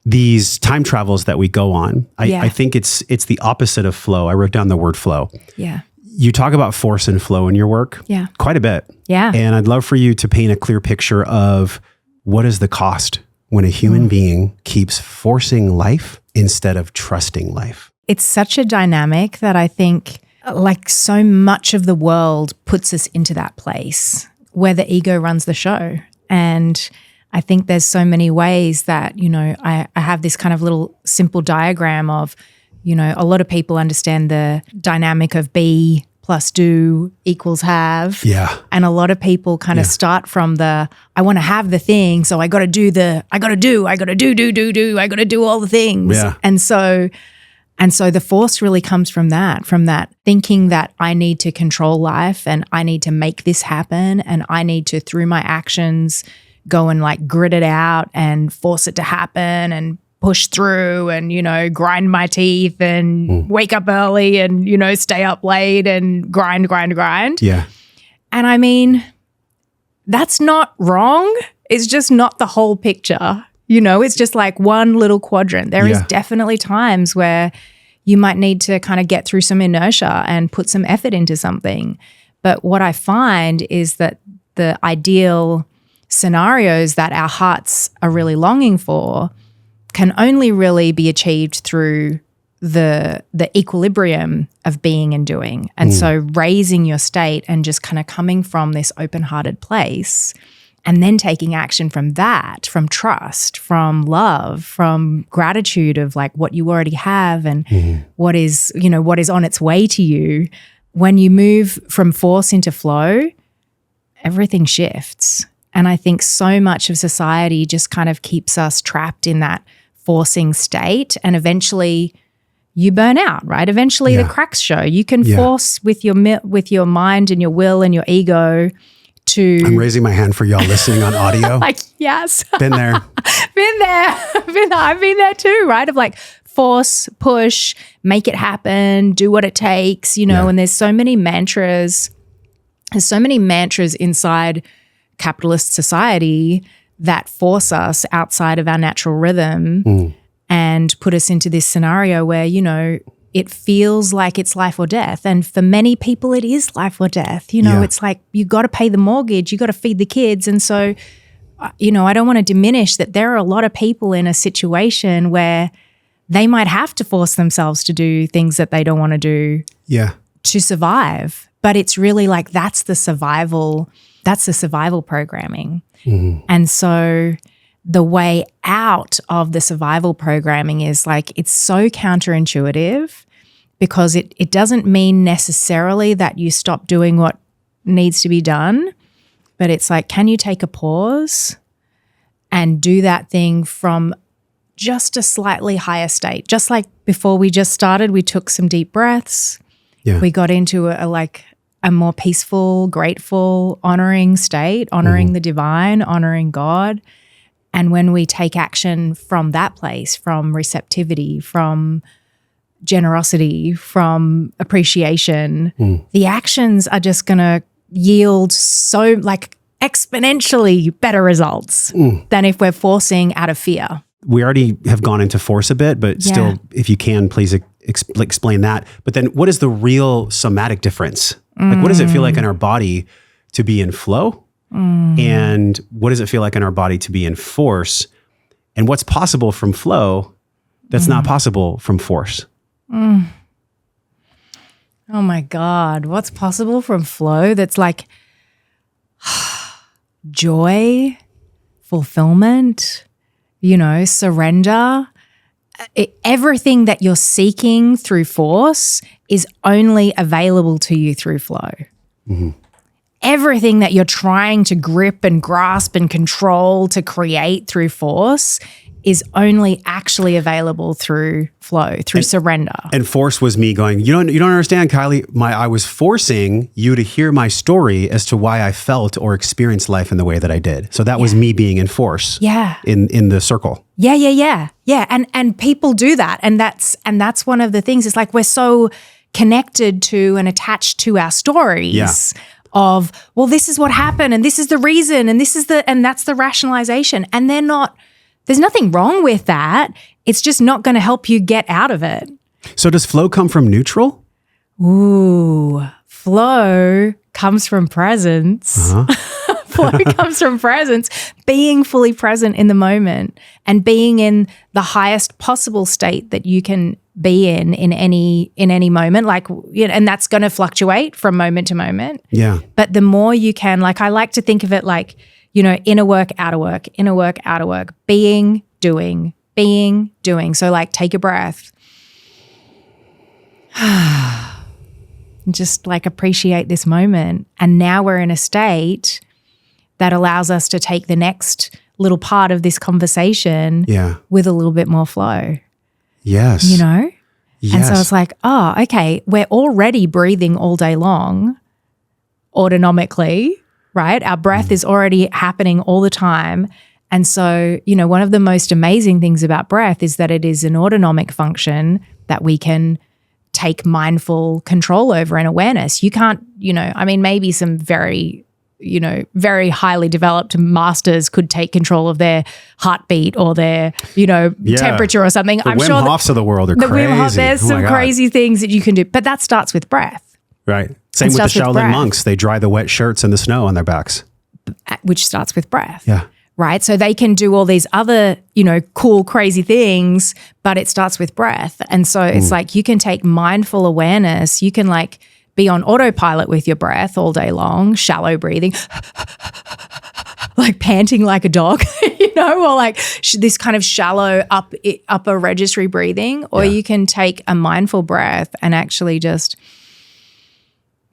These time travels that we go on, I think it's the opposite of flow. I wrote down the word flow.
Yeah.
You talk about force and flow in your work quite a bit.
Yeah.
And I'd love for you to paint a clear picture of what is the cost when a human being keeps forcing life instead of trusting life.
It's such a dynamic that I think like so much of the world puts us into that place where the ego runs the show. And I think there's so many ways that, I have this kind of little simple diagram of, a lot of people understand the dynamic of be plus do equals have.
Yeah.
And a lot of people kind of start from I want to have the thing, so I got to do all the things.
Yeah.
And so the force really comes from that thinking that I need to control life and I need to make this happen and I need to, through my actions, go and like grit it out and force it to happen and push through and, grind my teeth and wake up early and, stay up late and grind.
Yeah.
And I mean, that's not wrong. It's just not the whole picture. It's just like one little quadrant. There is definitely times where you might need to kind of get through some inertia and put some effort into something. But what I find is that the ideal scenarios that our hearts are really longing for can only really be achieved through the equilibrium of being and doing. And so raising your state and just kind of coming from this open-hearted place and then taking action from that, from trust, from love, from gratitude of like what you already have and what is on its way to you. When you move from force into flow, everything shifts. And I think so much of society just kind of keeps us trapped in that forcing state, and eventually you burn out, right? Eventually the cracks show. You can force with your mind and your will and your ego to...
I'm raising my hand for y'all listening on audio.
Like, yes.
Been there.
I've been there too, right? Of like force, push, make it happen, do what it takes, and there's so many mantras. There's so many mantras inside capitalist society that force us outside of our natural rhythm and put us into this scenario where, it feels like it's life or death. And for many people, it is life or death. It's like you got to pay the mortgage, you got to feed the kids. And so, I don't want to diminish that there are a lot of people in a situation where they might have to force themselves to do things that they don't want to do to survive. But it's really like that's the survival programming. And so the way out of the survival programming is like it's so counterintuitive because it doesn't mean necessarily that you stop doing what needs to be done, but it's like, can you take a pause and do that thing from just a slightly higher state? Just like before we just started, we took some deep breaths. Yeah. We got into a more peaceful, grateful, honoring state, honoring the divine, honoring God. And when we take action from that place, from receptivity, from generosity, from appreciation, the actions are just going to yield so like exponentially better results than if we're forcing out of fear.
We already have gone into force a bit, but still, if you can, please explain that. But then what is the real somatic difference? Like, what does it feel like in our body to be in flow? And what does it feel like in our body to be in force? And what's possible from flow that's not possible from force?
Oh my God. What's possible from flow that's like joy, fulfillment, surrender. Everything that you're seeking through force is only available to you through flow. Mm-hmm. Everything that you're trying to grip and grasp and control to create through force is only actually available through flow, through surrender.
And force was me going, you don't understand, Kylie. I was forcing you to hear my story as to why I felt or experienced life in the way that I did. So that was me being in force.
Yeah.
In the circle.
Yeah. And people do that. And that's one of the things. It's like we're so connected to and attached to our stories of, well, this is what happened and this is the reason and that's the rationalization. And there's nothing wrong with that. It's just not going to help you get out of it.
So does flow come from neutral?
Ooh, flow comes from presence. Uh-huh. Flow comes from presence, being fully present in the moment and being in the highest possible state that you can be in any moment. And that's going to fluctuate from moment to moment.
Yeah.
But the more you can, I like to think of it like, inner work, outer work, inner work, outer work, being, doing. So take a breath. And just appreciate this moment. And now we're in a state that allows us to take the next little part of this conversation with a little bit more flow.
Yes.
Yes. And so it's like, oh, okay, we're already breathing all day long autonomically, right? Our breath is already happening all the time. And so, one of the most amazing things about breath is that it is an autonomic function that we can take mindful control over and awareness. You can't, maybe some very highly developed masters could take control of their heartbeat or their, temperature or something.
I'm sure Wim Hofs of the world are crazy.
Wim Hof, there's some crazy things that you can do, but that starts with breath.
Right. Same with the Shaolin monks. They dry the wet shirts in the snow on their backs.
Which starts with breath.
Yeah.
Right. So they can do all these other, cool, crazy things, but it starts with breath. And so it's like you can take mindful awareness. You can be on autopilot with your breath all day long, shallow breathing, panting like a dog, or this kind of shallow upper registry breathing. Or you can take a mindful breath and actually just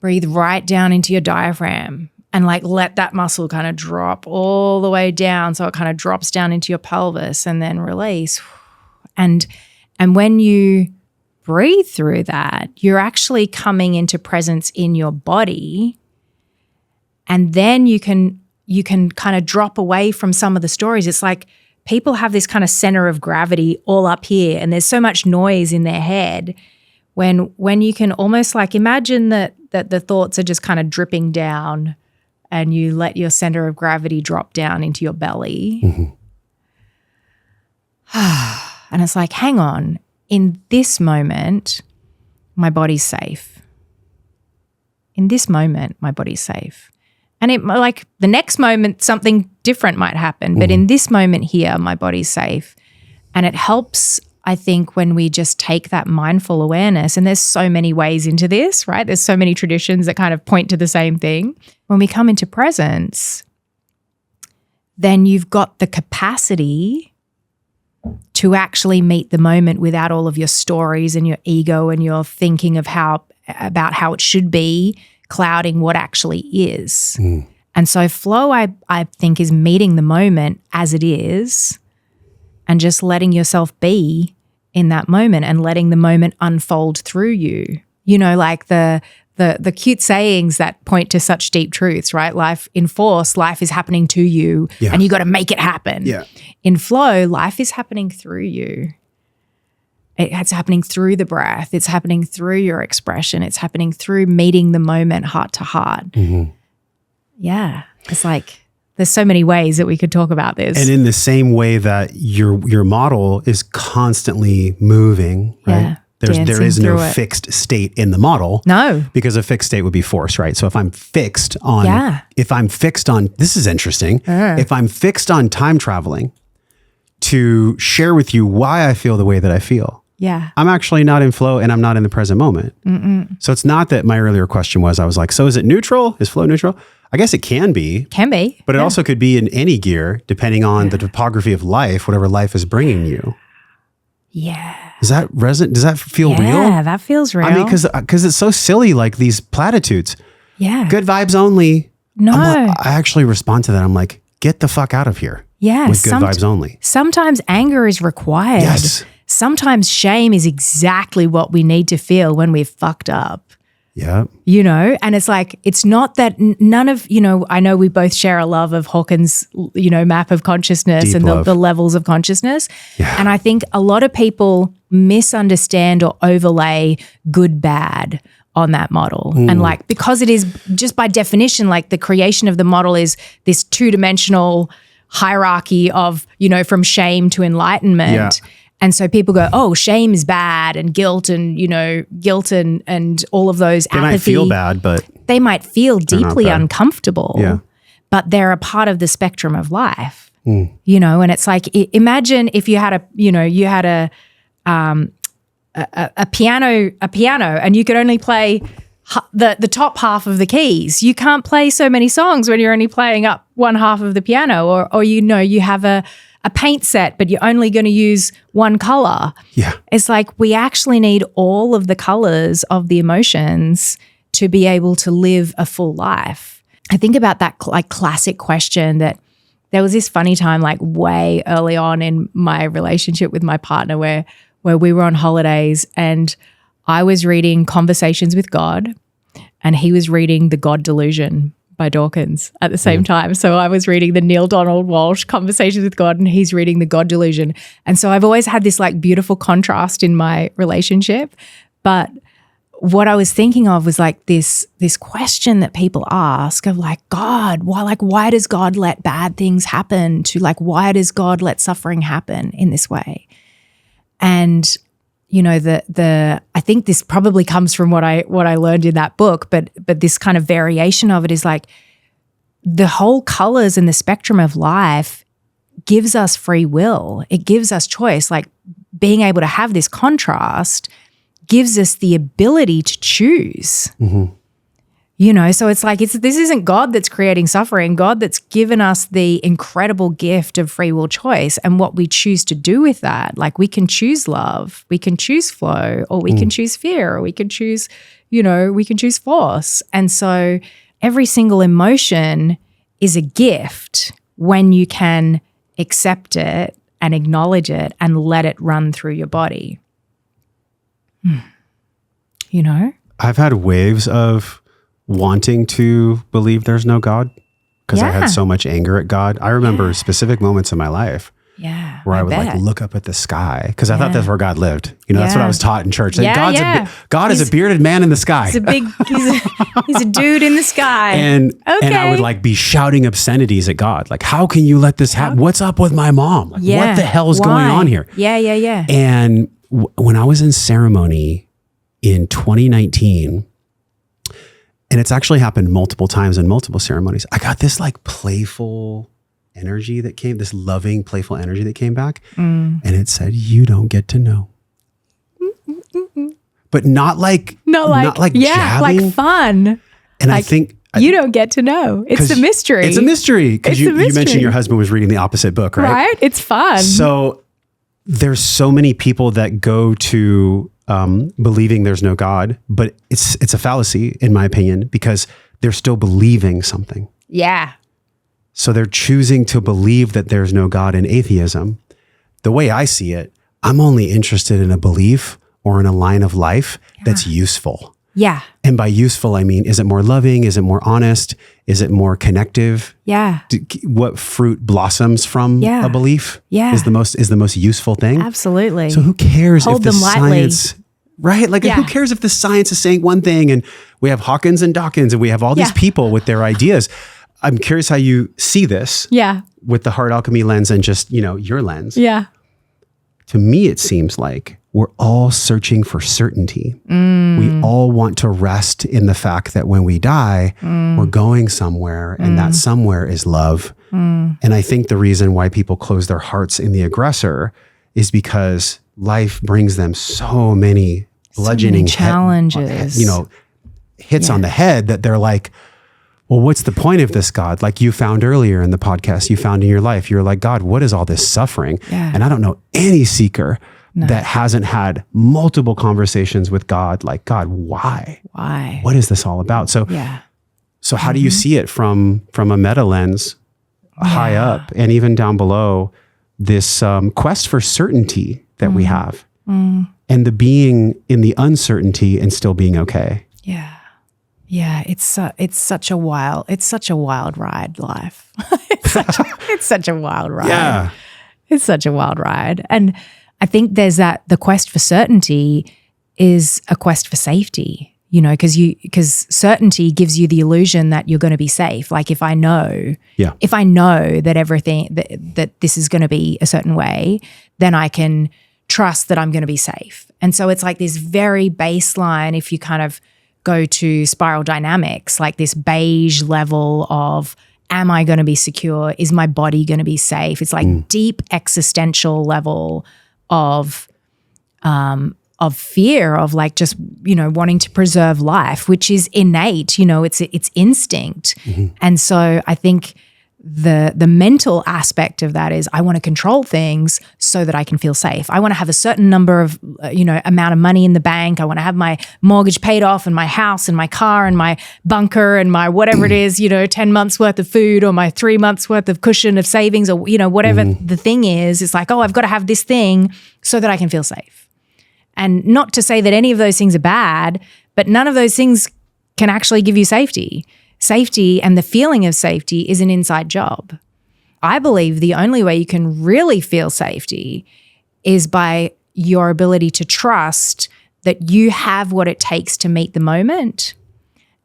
breathe right down into your diaphragm and let that muscle kind of drop all the way down. So it kind of drops down into your pelvis and then release. And when you breathe through that, you're actually coming into presence in your body. And then you can kind of drop away from some of the stories. It's like people have this kind of center of gravity all up here and there's so much noise in their head when you can almost imagine that the thoughts are just kind of dripping down and you let your center of gravity drop down into your belly. Mm-hmm. And it's like, hang on, in this moment, my body's safe. In this moment, my body's safe. And it the next moment, something different might happen. But in this moment here, my body's safe. And it helps, I think, when we just take that mindful awareness, and there's so many ways into this, right? There's so many traditions that kind of point to the same thing. When we come into presence, then you've got the capacity to actually meet the moment without all of your stories and your ego and your thinking of about how it should be clouding what actually is. And so flow, I think, is meeting the moment as it is and just letting yourself be in that moment and letting the moment unfold through you. The cute sayings that point to such deep truths, right? Life in force, life is happening to you and you got to make it happen.
Yeah.
In flow, life is happening through you. It's happening through the breath. It's happening through your expression. It's happening through meeting the moment heart to heart. Mm-hmm. Yeah. It's there's so many ways that we could talk about this.
And in the same way that your model is constantly moving, right?
Yeah.
There is no fixed state in the model.
No.
Because a fixed state would be force, right? So if I'm fixed on, this is interesting. If I'm fixed on time traveling to share with you why I feel the way that I feel,
Yeah.
I'm actually not in flow and I'm not in the present moment. So it's not that my earlier question was, I was like, so is it neutral? Is flow neutral? I guess it can be.
Can be.
But it also could be in any gear, depending on the topography of life, whatever life is bringing you.
Yeah.
Does that resonate? Does that feel real?
Yeah, that feels real.
I mean, because it's so silly, like these platitudes.
Yeah.
Good vibes only.
No.
I actually respond to that. I'm like, get the fuck out of here.
Yeah.
With good vibes only.
Sometimes anger is required.
Yes.
Sometimes shame is exactly what we need to feel when we've fucked up.
Yeah.
You know, and it's like, it's not that none of, you know, I know we both share a love of Hawkins, you know, map of consciousness
Deep
and
love.
the levels of consciousness.
Yeah.
And I think a lot of people misunderstand or overlay good, bad on that model. And like, because it is just by definition, like the creation of the model is this 2-dimensional hierarchy of, you know, from shame to enlightenment.
Yeah.
And so people go, oh, shame is bad, and guilt and, you know, guilt and all of those
They
apathy.
might feel bad, but
They might feel deeply
bad.
uncomfortable,
Yeah.
but they're a part of the spectrum of life, you know? And it's like, imagine if you had a piano and you could only play the top half of the keys. You can't play so many songs when you're only playing up one half of the piano, or you know, you have a paint set, but you're only going to use one color.
yeah.
It's like we actually need all of the colors of the emotions to be able to live a full life. I think about that like classic question that there was this funny time like way early on in my relationship with my partner where we were on holidays and I was reading Conversations with God and he was reading The God Delusion by Dawkins at the same time. So I was reading the Neil Donald Walsh Conversations with God and he's reading The God Delusion. And so I've always had this like beautiful contrast in my relationship. But what I was thinking of was like this question that people ask of like, God, why does God let bad things happen to like, why does God let suffering happen in this way? And you know, I think this probably comes from what I learned in that book, but this kind of variation of it is like the whole colors and the spectrum of life gives us free will. It gives us choice. Like being able to have this contrast gives us the ability to choose. You know, so it's like this isn't God that's creating suffering, God that's given us the incredible gift of free will choice and what we choose to do with that. Like we can choose love, we can choose flow, or we can choose fear, or we can choose, you know, we can choose force. And so every single emotion is a gift when you can accept it and acknowledge it and let it run through your body. You know?
I've had waves of wanting to believe there's no God because I had so much anger at God. I remember specific moments in my life where I would like look up at the sky because I thought that's where God lived. You know, that's what I was taught in church. That God is a bearded man in the sky.
He's a dude in the sky.
And I would like be shouting obscenities at God. Like, how can you let this happen? What's up with my mom? Like, what the hell is going on here?
Yeah.
And when I was in ceremony in 2019, and it's actually happened multiple times in multiple ceremonies, I got this like playful energy that came, this loving, playful energy that came back. And it said, you don't get to know. But not like jabbing.
Like fun.
And like, I think
you don't get to know. It's a mystery.
It's a mystery. Because you mentioned your husband was reading the opposite book, right?
Right. It's fun.
So there's so many people that go to believing there's no God, but it's a fallacy in my opinion because they're still believing something.
Yeah.
So they're choosing to believe that there's no God in atheism. The way I see it, I'm only interested in a belief or in a line of life that's useful.
Yeah.
And by useful, I mean, is it more loving? Is it more honest? Is it more connective?
Yeah.
What fruit blossoms from a belief is the most useful thing.
Absolutely.
So who cares
Hold
if the
them lightly.
science, right? Like who cares if the science is saying one thing and we have Hawkins and Dawkins and we have all these people with their ideas. I'm curious how you see this with the heart alchemy lens and just, you know, your lens.
Yeah.
To me, it seems like we're all searching for certainty. We all want to rest in the fact that when we die, we're going somewhere and that somewhere is love. And I think the reason why people close their hearts in the aggressor is because life brings them so many bludgeoning
challenges,
hits on the head that they're like, well, what's the point of this, God? Like you found earlier in the podcast, you found in your life, you're like, God, what is all this suffering?
Yeah.
And I don't know any seeker that hasn't had multiple conversations with God, like, God, why?
Why?
What is this all about? So, so how do you see it from a meta lens, high up and even down below, this quest for certainty that we have, and the being in the uncertainty and still being okay?
Yeah, it's such a wild ride, life. it's such a wild ride.
Yeah.
It's such a wild ride. And I think there's the quest for certainty is a quest for safety, because certainty gives you the illusion that you're going to be safe. Like if I know that everything, that this is going to be a certain way, then I can trust that I'm going to be safe. And so it's like this very baseline, if you kind of go to spiral dynamics, like this beige level of, am I going to be secure? Is my body going to be safe? It's like deep existential level of fear, of like just, wanting to preserve life, which is innate, it's instinct. And so I think the mental aspect of that is I want to control things so that I can feel safe. I want to have a certain number of, amount of money in the bank. I want to have my mortgage paid off and my house and my car and my bunker and my whatever it is, 10 months worth of food or my 3 months worth of cushion of savings or, whatever the thing is. It's like, oh, I've got to have this thing so that I can feel safe. And not to say that any of those things are bad, but none of those things can actually give you safety. Safety and the feeling of safety is an inside job. I believe the only way you can really feel safety is by your ability to trust that you have what it takes to meet the moment,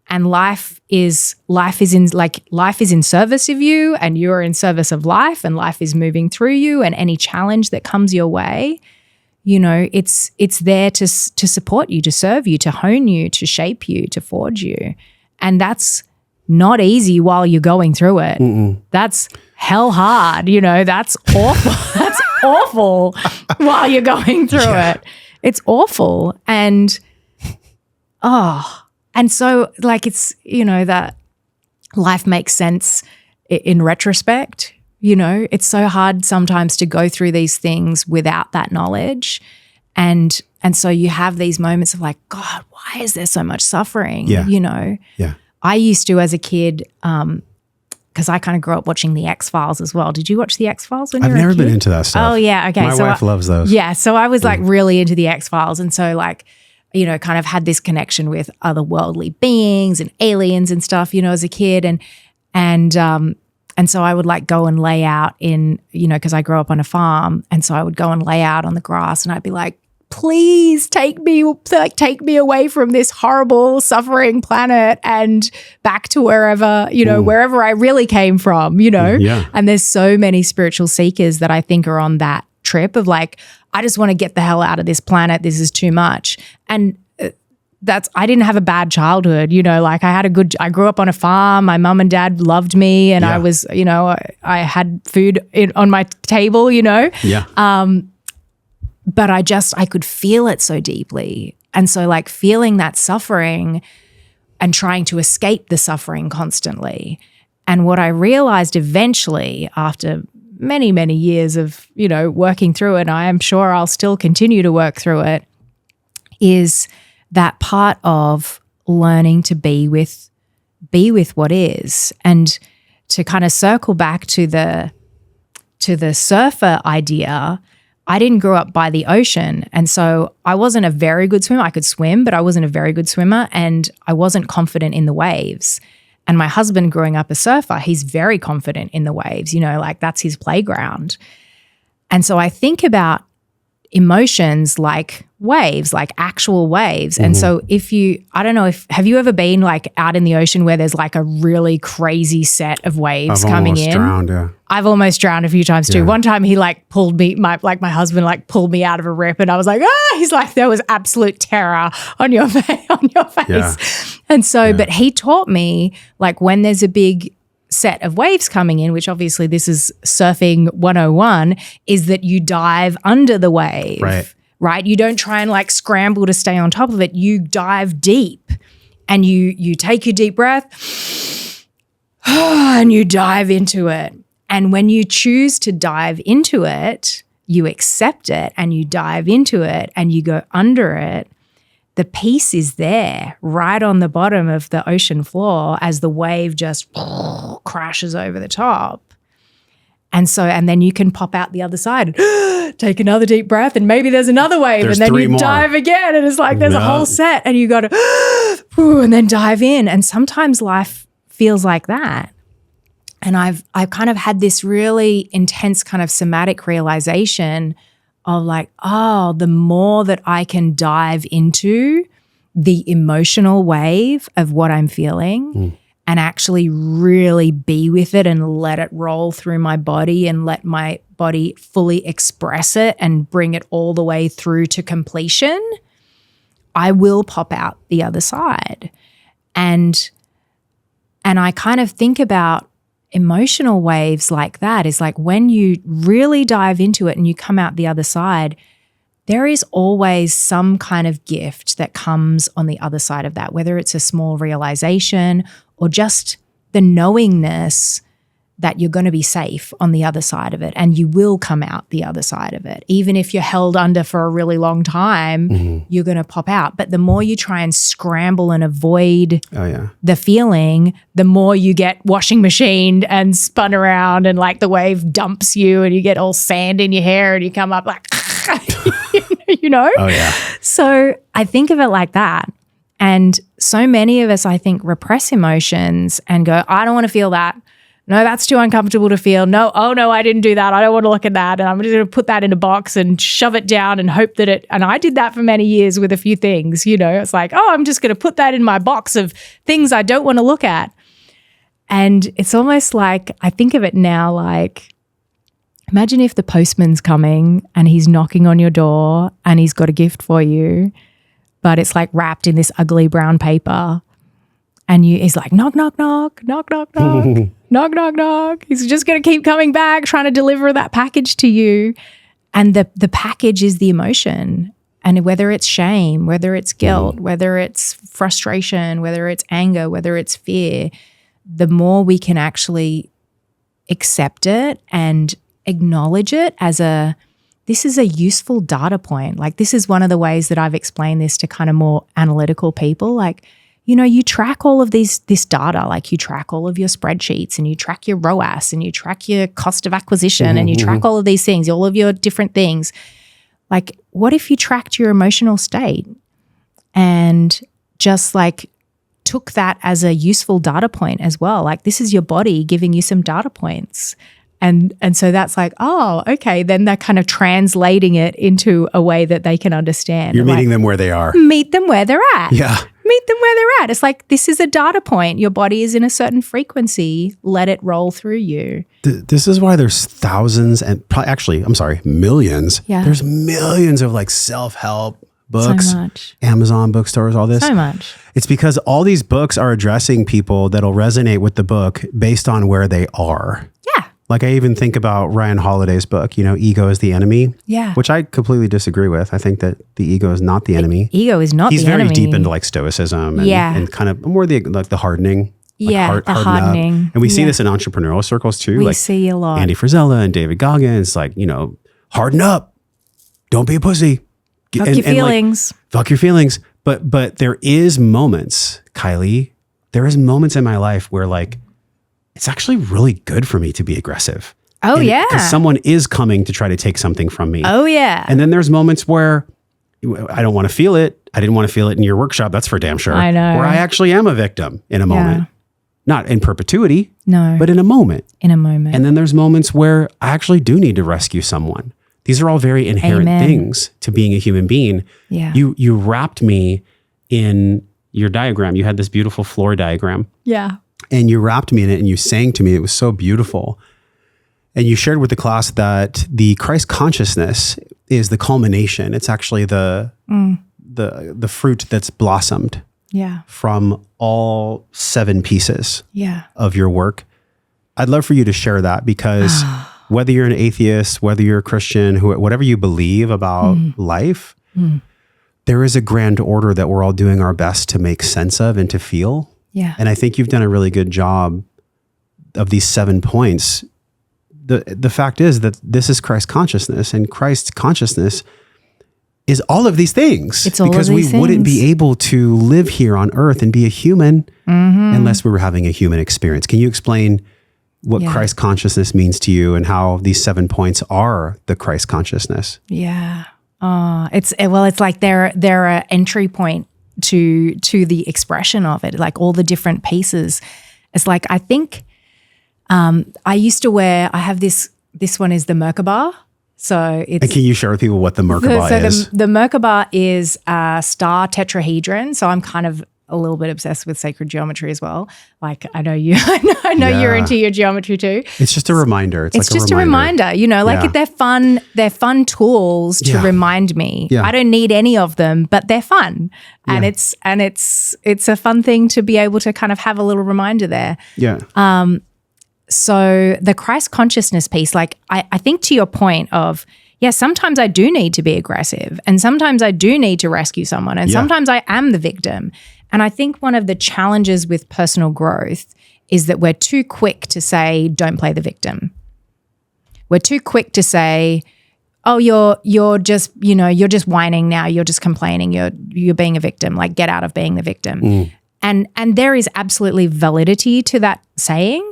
and life is in service of you, and you're in service of life, and life is moving through you, and any challenge that comes your way, it's there to support you, to serve you, to hone you, to shape you, to forge you. And that's not easy while you're going through it. That's hell hard, that's awful. That's awful while you're going through it. It's awful. And so like it's, that life makes sense in retrospect. It's so hard sometimes to go through these things without that knowledge. And so you have these moments of like, God, why is there so much suffering?
Yeah.
I used to, as a kid, because I kind of grew up watching the X-Files as well. Did you watch the X-Files when you were a kid?
I've never been into that stuff.
Oh, yeah. Okay.
My wife loves those.
Yeah. So I was like really into the X-Files. And so like, kind of had this connection with otherworldly beings and aliens and stuff, as a kid. And so I would like go and lay out in, because I grew up on a farm. And so I would go and lay out on the grass and I'd be like, please take me away from this horrible suffering planet and back to wherever I really came from,
Yeah.
And there's so many spiritual seekers that I think are on that trip of like, I just want to get the hell out of this planet. This is too much. And I didn't have a bad childhood, like I grew up on a farm. My mom and dad loved me and I was, I had food on my table,
Yeah.
But I could feel it so deeply. And so like feeling that suffering and trying to escape the suffering constantly. And what I realized eventually after many, many years of, working through it, and I am sure I'll still continue to work through it, is that part of learning to be with what is. And to kind of circle back to the surfer idea, I didn't grow up by the ocean. And so I wasn't a very good swimmer. I could swim, but I wasn't a very good swimmer and I wasn't confident in the waves. And my husband, growing up a surfer, he's very confident in the waves, like that's his playground. And so I think about emotions like waves, like actual waves. And so have you ever been like out in the ocean where there's like a really crazy set of waves coming in?
Drowned, yeah.
I've almost drowned a few times too. Yeah. One time he like pulled me, my husband like pulled me out of a rip and I was like, he's like, there was absolute terror on your face.
Yeah.
And so, but he taught me like when there's a big set of waves coming in, which obviously this is surfing 101, is that you dive under the wave.
Right.
right? You don't try and like scramble to stay on top of it. You dive deep and you take your deep breath and you dive into it. And when you choose to dive into it, you accept it and you dive into it and you go under it. The peace is there right on the bottom of the ocean floor as the wave just crashes over the top. And then you can pop out the other side and take another deep breath and maybe there's another wave and then you dive again and it's like there's a whole set and you got to and then dive in. And sometimes life feels like that. And I've kind of had this really intense kind of somatic realization of like, oh, the more that I can dive into the emotional wave of what I'm feeling and actually really be with it and let it roll through my body and let my body fully express it and bring it all the way through to completion, I will pop out the other side. And I kind of think about emotional waves like that is like when you really dive into it and you come out the other side, there is always some kind of gift that comes on the other side of that, whether it's a small realization or just the knowingness that you're going to be safe on the other side of it and you will come out the other side of it. Even if you're held under for a really long time, you're going to pop out. But the more you try and scramble and avoid the feeling, the more you get washing machined and spun around and like the wave dumps you and you get all sand in your hair and you come up like, you know?
Oh, yeah.
So I think of it like that. And so many of us, I think, repress emotions and go, I don't want to feel that. No, that's too uncomfortable to feel. No, oh no, I didn't do that. I don't want to look at that. And I'm just going to put that in a box and shove it down and hope that and I did that for many years with a few things, you know, it's like, oh, I'm just going to put that in my box of things I don't want to look at. And it's almost like, I think of it now like, imagine if the postman's coming and he's knocking on your door and he's got a gift for you, but it's like wrapped in this ugly brown paper. And he's like, knock, knock, knock, knock, knock, knock, knock, knock, knock. He's just going to keep coming back, trying to deliver that package to you. And the package is the emotion. And whether it's shame, whether it's guilt, whether it's frustration, whether it's anger, whether it's fear, the more we can actually accept it and acknowledge it as this is a useful data point. Like this is one of the ways that I've explained this to kind of more analytical people. Like, you know, you track all of this data, like you track all of your spreadsheets and you track your ROAS and you track your cost of acquisition and you track all of these things, all of your different things. Like, what if you tracked your emotional state and just like took that as a useful data point as well? Like this is your body giving you some data points. And so that's like, oh, okay, then they're kind of translating it into a way that they can understand.
You're meeting them where they are.
Meet them where they're at.
Yeah.
Meet them where they're at. It's like, this is a data point. Your body is in a certain frequency. Let it roll through you.
This is why there's thousands and millions.
Yeah.
There's millions of like self-help books,
so much.
Amazon bookstores, all this.
So much.
It's because all these books are addressing people that'll resonate with the book based on where they are.
Yeah.
Like I even think about Ryan Holiday's book, you know, Ego is the Enemy.
Yeah.
Which I completely disagree with. I think that the ego is not the enemy.
Ego is not the enemy.
He's very deep into like stoicism and kind of more the hardening. Like
the hardening.
Up. And we see this in entrepreneurial circles too.
We see a lot.
Andy Frisella and David Goggins, like, you know, harden up. Don't be a pussy.
Fuck your feelings.
Fuck your feelings. But there is moments, Kylie, there is moments in my life where like, it's actually really good for me to be aggressive.
Oh, yeah.
Because someone is coming to try to take something from me.
Oh, yeah.
And then there's moments where I don't want to feel it. I didn't want to feel it in your workshop. That's for damn sure.
I know.
Where I actually am a victim in a moment. Not in perpetuity.
No.
But in a moment.
In a moment.
And then there's moments where I actually do need to rescue someone. These are all very inherent things to being a human being.
Yeah.
You wrapped me in your diagram. You had this beautiful floor diagram.
Yeah.
And you wrapped me in it and you sang to me. It was so beautiful. And you shared with the class that the Christ consciousness is the culmination. It's actually the fruit that's blossomed from all 7 pieces of your work. I'd love for you to share that because whether you're an atheist, whether you're a Christian, whatever you believe about life, there is a grand order that we're all doing our best to make sense of and to feel.
Yeah.
And I think you've done a really good job of these 7 points. The fact is that this is Christ consciousness, and Christ consciousness is all of these things.
It's all
because
of these
we wouldn't
things.
be able to live here on earth and be a human unless we were having a human experience. Can you explain what Christ consciousness means to you and how these 7 points are the Christ consciousness?
Yeah. It's like they're an entry point to the expression of it, like all the different pieces. It's like, I think I used to I have this one is the Merkaba. So it's.
And can you share with people what the Merkaba is?
The Merkaba is a star tetrahedron. So I'm kind of a little bit obsessed with sacred geometry as well. Like I know you, I know you're into your geometry too.
It's just a reminder. It's like
just a reminder, you know, like they're fun tools to remind me.
Yeah.
I don't need any of them, but they're fun. And it's a fun thing to be able to kind of have a little reminder there.
Yeah.
So the Christ consciousness piece, like I think to your point of, sometimes I do need to be aggressive and sometimes I do need to rescue someone and sometimes I am the victim. And I think one of the challenges with personal growth is that we're too quick to say, don't play the victim. We're too quick to say, oh, you're just whining now. You're just complaining. You're being a victim. Like get out of being the victim. And there is absolutely validity to that saying,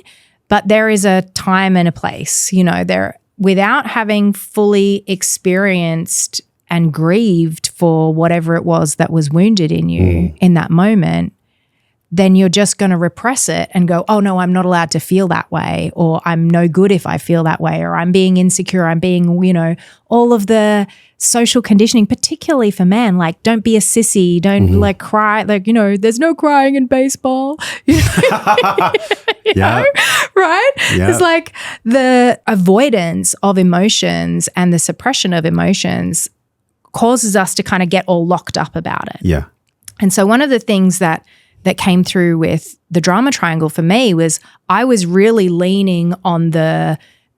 but there is a time and a place, you know, without having fully experienced and grieved for whatever it was that was wounded in you in that moment, then you're just going to repress it and go, oh no, I'm not allowed to feel that way, or I'm no good if I feel that way, or I'm being insecure, I'm being, you know, all of the social conditioning, particularly for men, like don't be a sissy, don't like cry, like, you know, there's no crying in baseball. You know, right?
Yeah.
It's like the avoidance of emotions and the suppression of emotions causes us to kind of get all locked up about it.
Yeah.
And so one of the things that came through with the drama triangle for me was I was really leaning on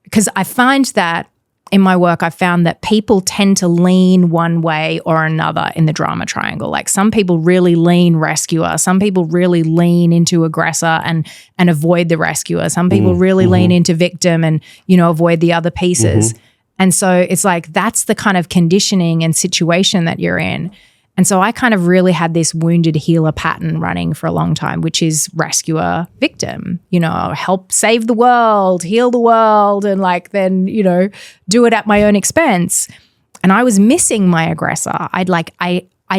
because I find that in my work, I found that people tend to lean one way or another in the drama triangle. Like some people really lean rescuer. Some people really lean into aggressor and avoid the rescuer. Some people really lean into victim and, you know, avoid the other pieces. And so it's like that's the kind of conditioning and situation that you're in. And so I kind of really had this wounded healer pattern running for a long time, which is rescuer, victim, you know, help save the world, heal the world, and like then, you know, do it at my own expense. And I was missing my aggressor. I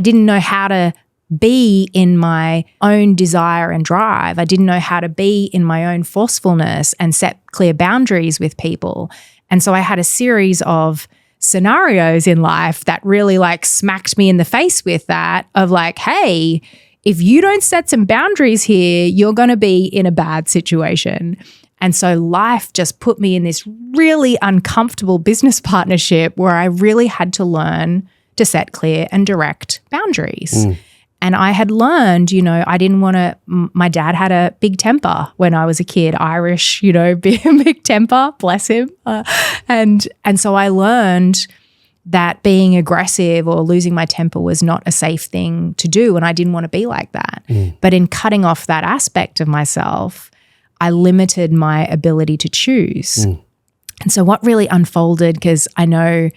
didn't know how to be in my own desire and drive. I didn't know how to be in my own forcefulness and set clear boundaries with people. And so I had a series of scenarios in life that really like smacked me in the face with that of like, hey, if you don't set some boundaries here, you're going to be in a bad situation. And so life just put me in this really uncomfortable business partnership where I really had to learn to set clear and direct boundaries. And I had learned, you know, I didn't want to, my dad had a big temper when I was a kid, Irish, you know, big temper, bless him. And so I learned that being aggressive or losing my temper was not a safe thing to do. And I didn't want to be like that. But in cutting off that aspect of myself, I limited my ability to choose. And so what really unfolded, because I know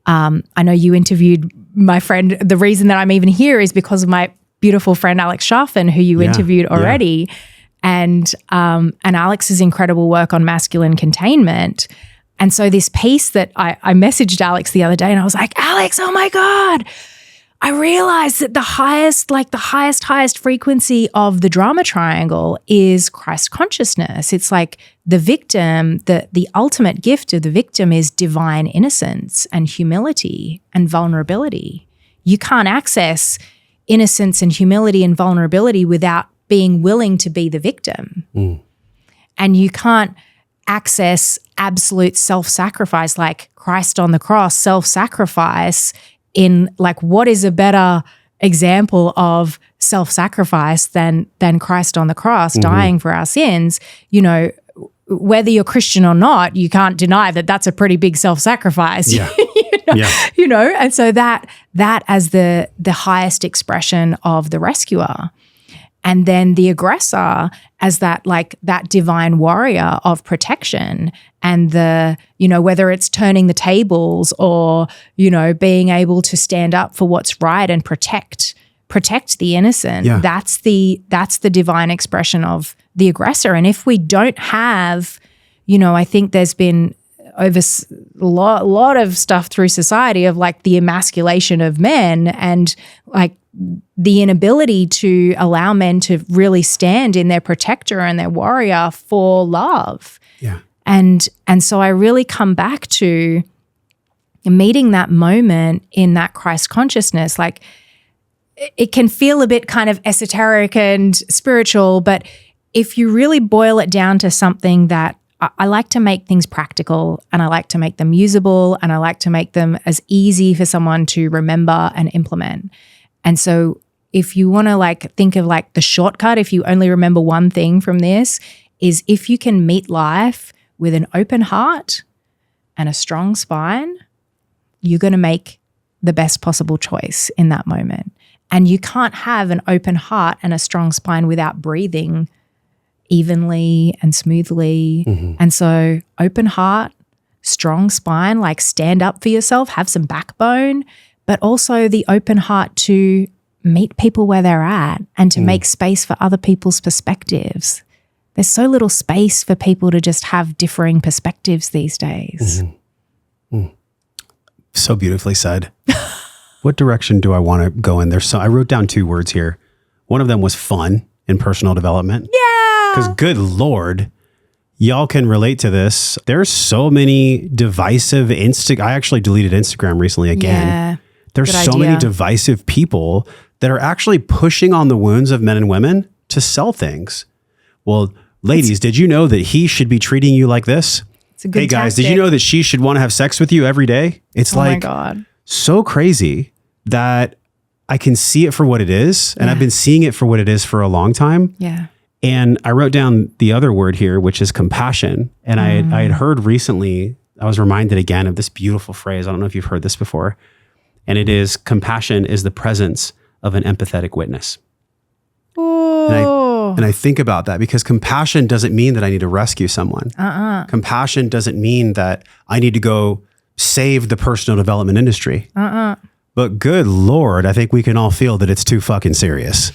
you interviewed my friend. The reason that I'm even here is because of my beautiful friend Alex Schaffen, who you interviewed already, and Alex's incredible work on masculine containment. And so this piece that I messaged Alex the other day, and I was like, Alex, oh my God, I realized that the highest frequency of the drama triangle is Christ consciousness. It's like the victim, the ultimate gift of the victim is divine innocence and humility and vulnerability. You can't access innocence and humility and vulnerability without being willing to be the victim. And you can't access absolute self-sacrifice like Christ on the cross, self-sacrifice in like what is a better example of self-sacrifice than Christ on the cross dying for our sins. You know, whether you're Christian or not, you can't deny that that's a pretty big self-sacrifice.
Yeah.
And so that as the highest expression of the rescuer. And then the aggressor as that divine warrior of protection and whether it's turning the tables or, being able to stand up for what's right and protect the innocent.
Yeah.
That's the divine expression of the aggressor. And if we don't have, I think there's been over a lot of stuff through society of the emasculation of men and the inability to allow men to really stand in their protector and their warrior for love.
Yeah.
And so I really come back to meeting that moment in that Christ consciousness. It can feel a bit kind of esoteric and spiritual, but if you really boil it down to something that I like to make things practical and I like to make them usable and I like to make them as easy for someone to remember and implement. And so if you want to think of the shortcut, if you only remember one thing from this, is if you can meet life with an open heart and a strong spine, you're going to make the best possible choice in that moment. And you can't have an open heart and a strong spine without breathing evenly and smoothly. Mm-hmm. And so open heart, strong spine, stand up for yourself, have some backbone, but also the open heart to meet people where they're at and to make space for other people's perspectives. There's so little space for people to just have differing perspectives these days.
Mm-hmm. Mm. So beautifully said. What direction do I want to go in? I wrote down 2 words here. One of them was fun in personal development.
Yeah.
Because good Lord, y'all can relate to this. There's so many divisive I actually deleted Instagram recently again.
Yeah.
There's so many divisive people that are actually pushing on the wounds of men and women to sell things. Well, ladies, did you know that he should be treating you like this?
It's a good
Hey guys,
tactic.
did you know that she should want to have sex with you every day? It's
my God.
So crazy that I can see it for what it is. And I've been seeing it for what it is for a long time.
Yeah.
And I wrote down the other word here, which is compassion. And I had heard recently, I was reminded again of this beautiful phrase. I don't know if you've heard this before. And it is, compassion is the presence of an empathetic witness. And I think about that because compassion doesn't mean that I need to rescue someone. Compassion doesn't mean that I need to go save the personal development industry. But good Lord, I think we can all feel that it's too fucking serious.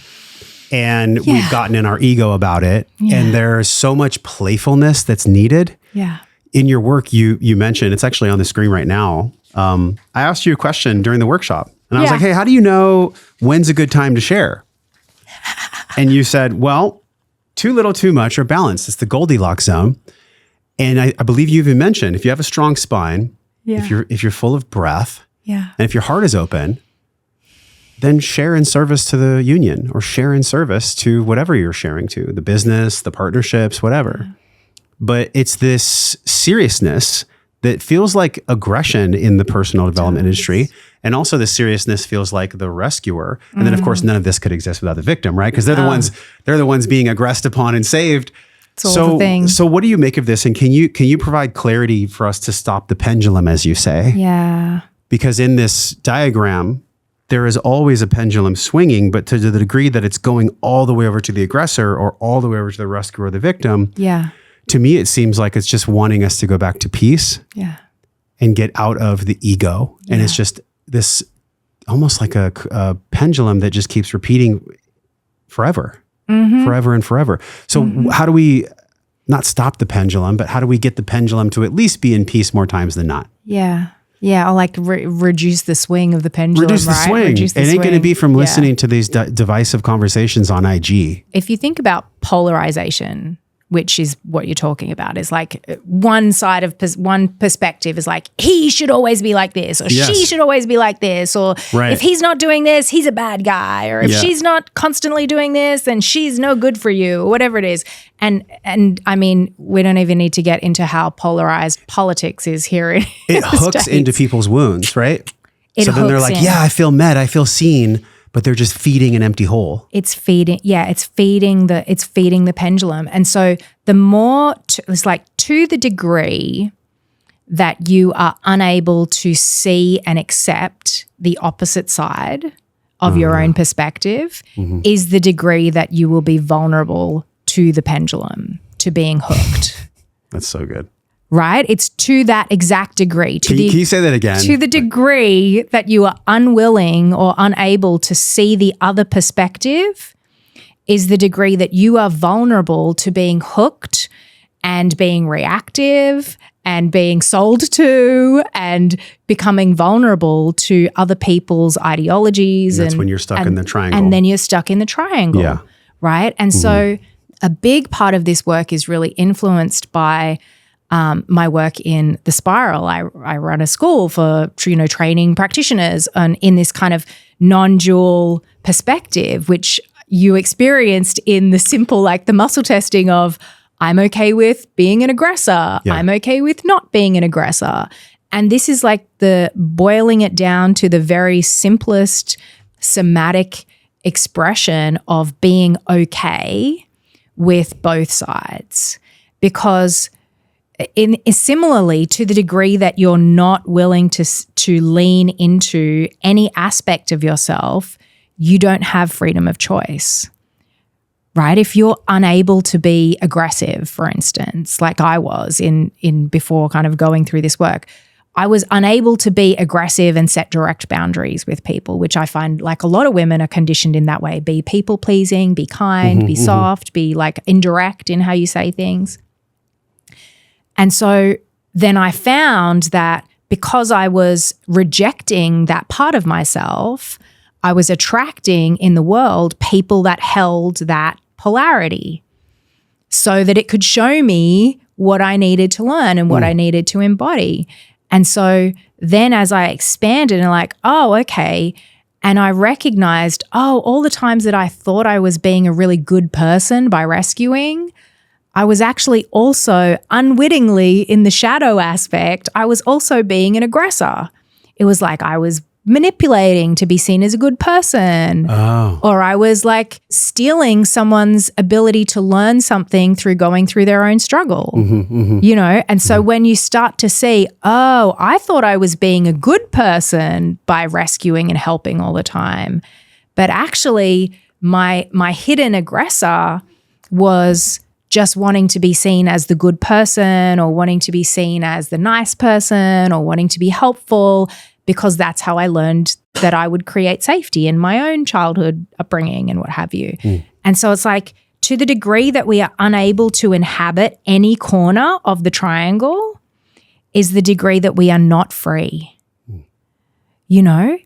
And we've gotten in our ego about it. Yeah. And there's so much playfulness that's needed.
Yeah.
In your work, you mentioned, it's actually on the screen right now. I asked you a question during the workshop. And I was like, hey, how do you know when's a good time to share? And you said, well, too little, too much, or balance. It's the Goldilocks zone. And I believe you even mentioned, if you have a strong spine, if you're full of breath, and if your heart is open, then share in service to the union or share in service to whatever you're sharing to, the business, the partnerships, whatever. Yeah. But it's this seriousness that feels like aggression in the personal development industry. And also the seriousness feels like the rescuer. And then of course, none of this could exist without the victim, right? Because they're the ones being aggressed upon and saved. So what do you make of this? And can you provide clarity for us to stop the pendulum, as you say?
Yeah.
Because in this diagram, there is always a pendulum swinging, but to the degree that it's going all the way over to the aggressor or all the way over to the rescuer or the victim. Yeah. To me, it seems like it's just wanting us to go back to peace and get out of the ego. And it's just this almost like a pendulum that just keeps repeating forever, forever and forever. So how do we not stop the pendulum, but how do we get the pendulum to at least be in peace more times than not?
Yeah. Yeah, or like reduce the swing of the pendulum,
Reduce the swing. It ain't going to be from listening to these divisive conversations on IG.
If you think about polarization, which is what you're talking about, is like one side of one perspective is like, he should always be like this, or she should always be like this, or if he's not doing this, he's a bad guy, or if she's not constantly doing this, then she's no good for you, or whatever it is. And I mean, we don't even need to get into how polarized politics is here.
It hooks into people's wounds, right?
So
then they're like, I feel met, I feel seen. but they're just feeding an empty hole.
It's feeding the pendulum. And so the more, it's like to the degree that you are unable to see and accept the opposite side of your own perspective is the degree that you will be vulnerable to the pendulum, to being hooked.
That's so good.
Right? It's to that exact degree.
Can you say that again?
To the degree that you are unwilling or unable to see the other perspective is the degree that you are vulnerable to being hooked and being reactive and being sold to and becoming vulnerable to other people's ideologies.
And that's when you're stuck in the triangle.
And then you're stuck in the triangle.
Yeah.
Right? And so a big part of this work is really influenced by my work in the Spiral. I run a school for training practitioners in this kind of non-dual perspective, which you experienced in the simple, like the muscle testing of I'm okay with being an aggressor. Yeah. I'm okay with not being an aggressor. And this is like the boiling it down to the very simplest somatic expression of being okay with both sides. Because similarly, to the degree that you're not willing to lean into any aspect of yourself, you don't have freedom of choice, right? If you're unable to be aggressive, for instance, like I was in before kind of going through this work, I was unable to be aggressive and set direct boundaries with people, which I find like a lot of women are conditioned in that way. Be people pleasing, be kind, be soft, be like indirect in how you say things. And so then I found that because I was rejecting that part of myself, I was attracting in the world people that held that polarity so that it could show me what I needed to learn and what I needed to embody. And so then as I expanded and like, oh, okay, and I recognized, oh, all the times that I thought I was being a really good person by rescuing, I was actually also unwittingly in the shadow aspect, I was also being an aggressor. It was like I was manipulating to be seen as a good person. Oh. Or I was like stealing someone's ability to learn something through going through their own struggle, And so when you start to see, oh, I thought I was being a good person by rescuing and helping all the time. But actually my hidden aggressor was just wanting to be seen as the good person or wanting to be seen as the nice person or wanting to be helpful, because that's how I learned that I would create safety in my own childhood upbringing and what have you. And so it's like, to the degree that we are unable to inhabit any corner of the triangle is the degree that we are not free.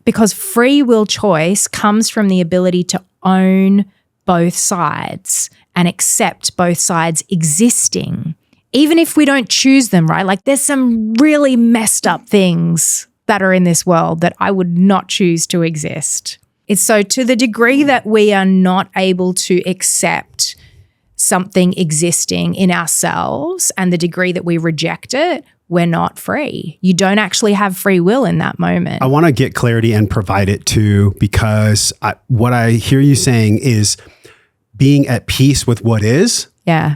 Because free will choice comes from the ability to own both sides and accept both sides existing, even if we don't choose them, right? Like there's some really messed up things that are in this world that I would not choose to exist. It's so to the degree that we are not able to accept something existing in ourselves and the degree that we reject it, we're not free. You don't actually have free will in that moment.
I want to get clarity and provide it too, because what I hear you saying is being at peace with what is,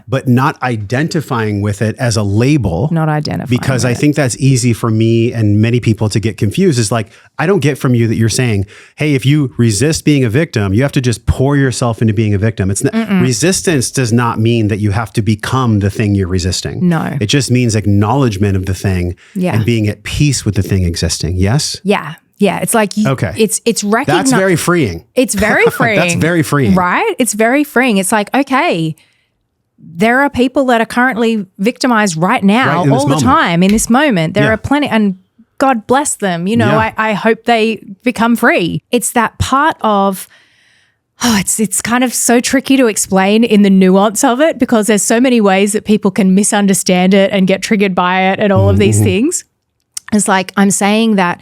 but not identifying with it as a label.
Not identifying.
Because I think that's easy for me and many people to get confused. Is like, I don't get from you that you're saying, hey, if you resist being a victim, you have to just pour yourself into being a victim. It's not, resistance does not mean that you have to become the thing you're resisting.
No.
It just means acknowledgement of the thing and being at peace with the thing existing. Yes?
Yeah. Yeah, it's like it's recognized.
That's very freeing.
It's very freeing.
That's very freeing.
Right? It's very freeing. It's like, okay, there are people that are currently victimized right now, all the time, in this moment. There are plenty, and God bless them. I hope they become free. It's that part of, it's kind of so tricky to explain in the nuance of it, because there's so many ways that people can misunderstand it and get triggered by it and all of these things. It's like, I'm saying that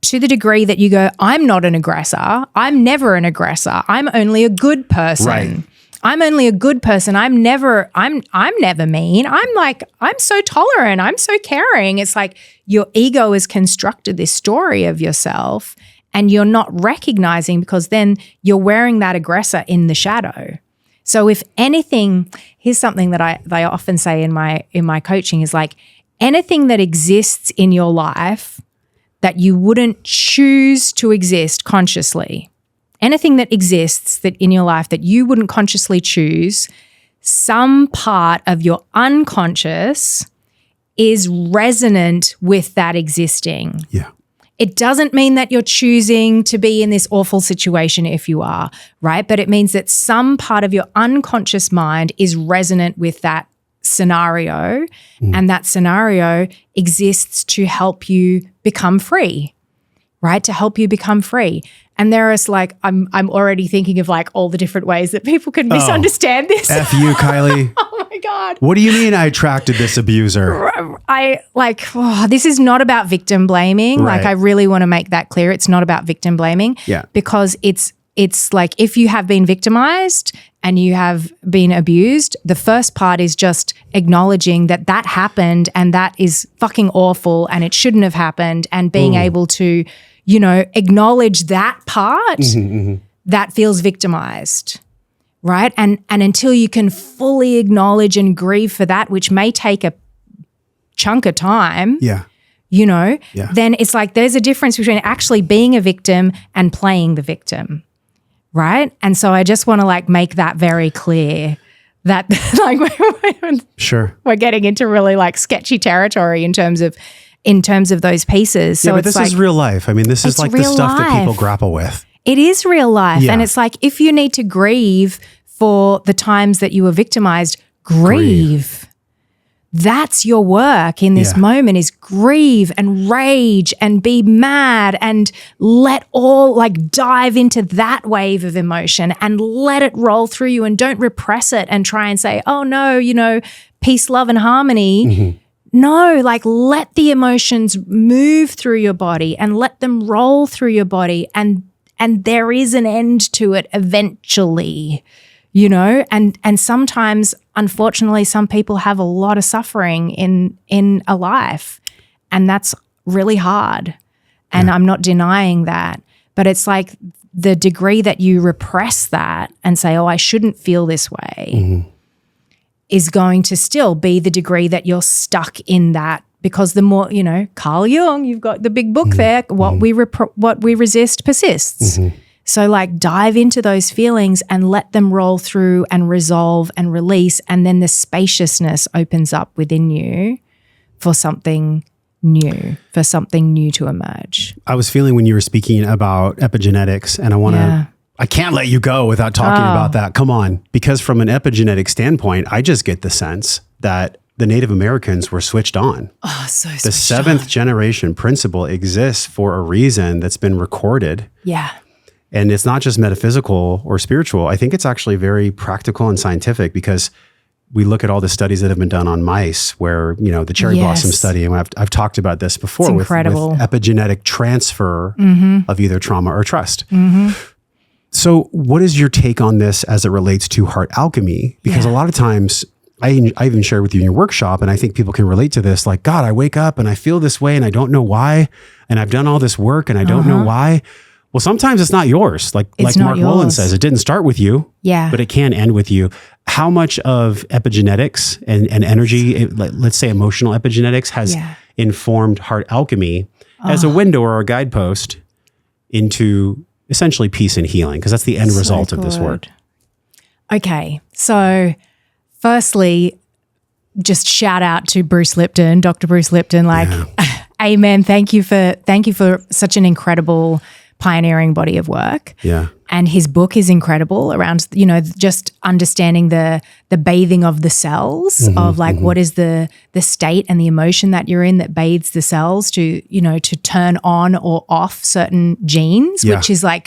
to the degree that you go, I'm not an aggressor. I'm never an aggressor. I'm only a good person. Right. I'm only a good person. I'm never mean. I'm so tolerant. I'm so caring. It's like your ego has constructed this story of yourself, and you're not recognizing, because then you're wearing that aggressor in the shadow. So if anything, here's something that I often say in my coaching is like, anything that exists in your life that you wouldn't choose to exist consciously, anything that exists that in your life that you wouldn't consciously choose, some part of your unconscious is resonant with that existing.
Yeah.
It doesn't mean that you're choosing to be in this awful situation if you are, right? But it means that some part of your unconscious mind is resonant with that scenario, and that scenario exists to help you become free, right? To help you become free. And there is like, I'm already thinking of like all the different ways that people can misunderstand this.
F you, Kylie.
Oh my God.
What do you mean I attracted this abuser?
This is not about victim blaming.
Right.
Like I really want to make that clear. It's not about victim blaming.
Yeah.
Because it's like if you have been victimized and you have been abused, the first part is just acknowledging that that happened and that is fucking awful and it shouldn't have happened, and being able to, acknowledge that part that feels victimized, right? And until you can fully acknowledge and grieve for that, which may take a chunk of time, then it's like there's a difference between actually being a victim and playing the victim. Right. And so I just want to like make that very clear that like
Sure.
we're getting into really like sketchy territory in terms of those pieces. So
yeah, but this is real life. I mean, this is like the stuff that people grapple with.
It is real life.
Yeah.
And it's like, if you need to grieve for the times that you were victimized, grieve. That's your work in this moment, is grieve and rage and be mad and dive into that wave of emotion and let it roll through you, and don't repress it and try and say, oh no, peace, love and harmony. No, like let the emotions move through your body and let them roll through your body, and there is an end to it eventually. And sometimes, unfortunately, some people have a lot of suffering in a life, and that's really hard. And I'm not denying that, but it's like the degree that you repress that and say, oh, I shouldn't feel this way, is going to still be the degree that you're stuck in that. Because the more, Carl Jung, you've got the big book there, what we resist persists. So like dive into those feelings and let them roll through and resolve and release, and then the spaciousness opens up within you for something new to emerge.
I was feeling when you were speaking about epigenetics, and I can't let you go without talking about that. Come on. Because from an epigenetic standpoint, I just get the sense that the Native Americans were switched on.
Oh, so
the seventh generation principle exists for a reason that's been recorded.
Yeah.
And it's not just metaphysical or spiritual. I think it's actually very practical and scientific, because we look at all the studies that have been done on mice where, the cherry blossom study, and I've talked about this before with epigenetic transfer of either trauma or trust. So what is your take on this as it relates to heart alchemy? Because a lot of times, I even shared with you in your workshop, and I think people can relate to this, like, God, I wake up and I feel this way and I don't know why. And I've done all this work and I don't know why. Well, sometimes it's not yours. Like Mark Wolin says, it didn't start with you, but it can end with you. How much of epigenetics and energy, let's say emotional epigenetics, has informed heart alchemy as a window or a guidepost into essentially peace and healing? Because that's the end result of this work. Okay.
So firstly, just shout out to Bruce Lipton, Dr. Bruce Lipton, amen. Thank you for such an incredible pioneering body of work.
Yeah.
And his book is incredible around, just understanding the bathing of the cells of what is the state and the emotion that you're in that bathes the cells to turn on or off certain genes, which is I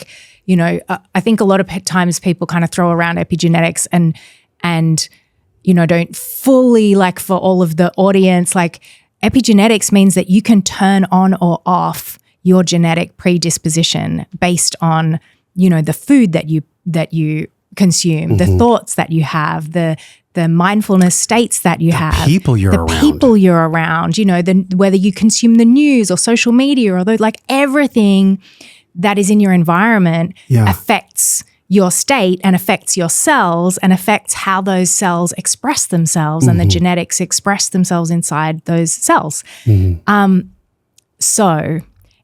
think a lot of times people kind of throw around epigenetics and don't fully, for all of the audience, epigenetics means that you can turn on or off your genetic predisposition based on, the food that you consume, the thoughts that you have, the mindfulness states that you have,
people you're around,
whether you consume the news or social media or everything that is in your environment affects your state and affects your cells and affects how those cells express themselves and the genetics express themselves inside those cells. So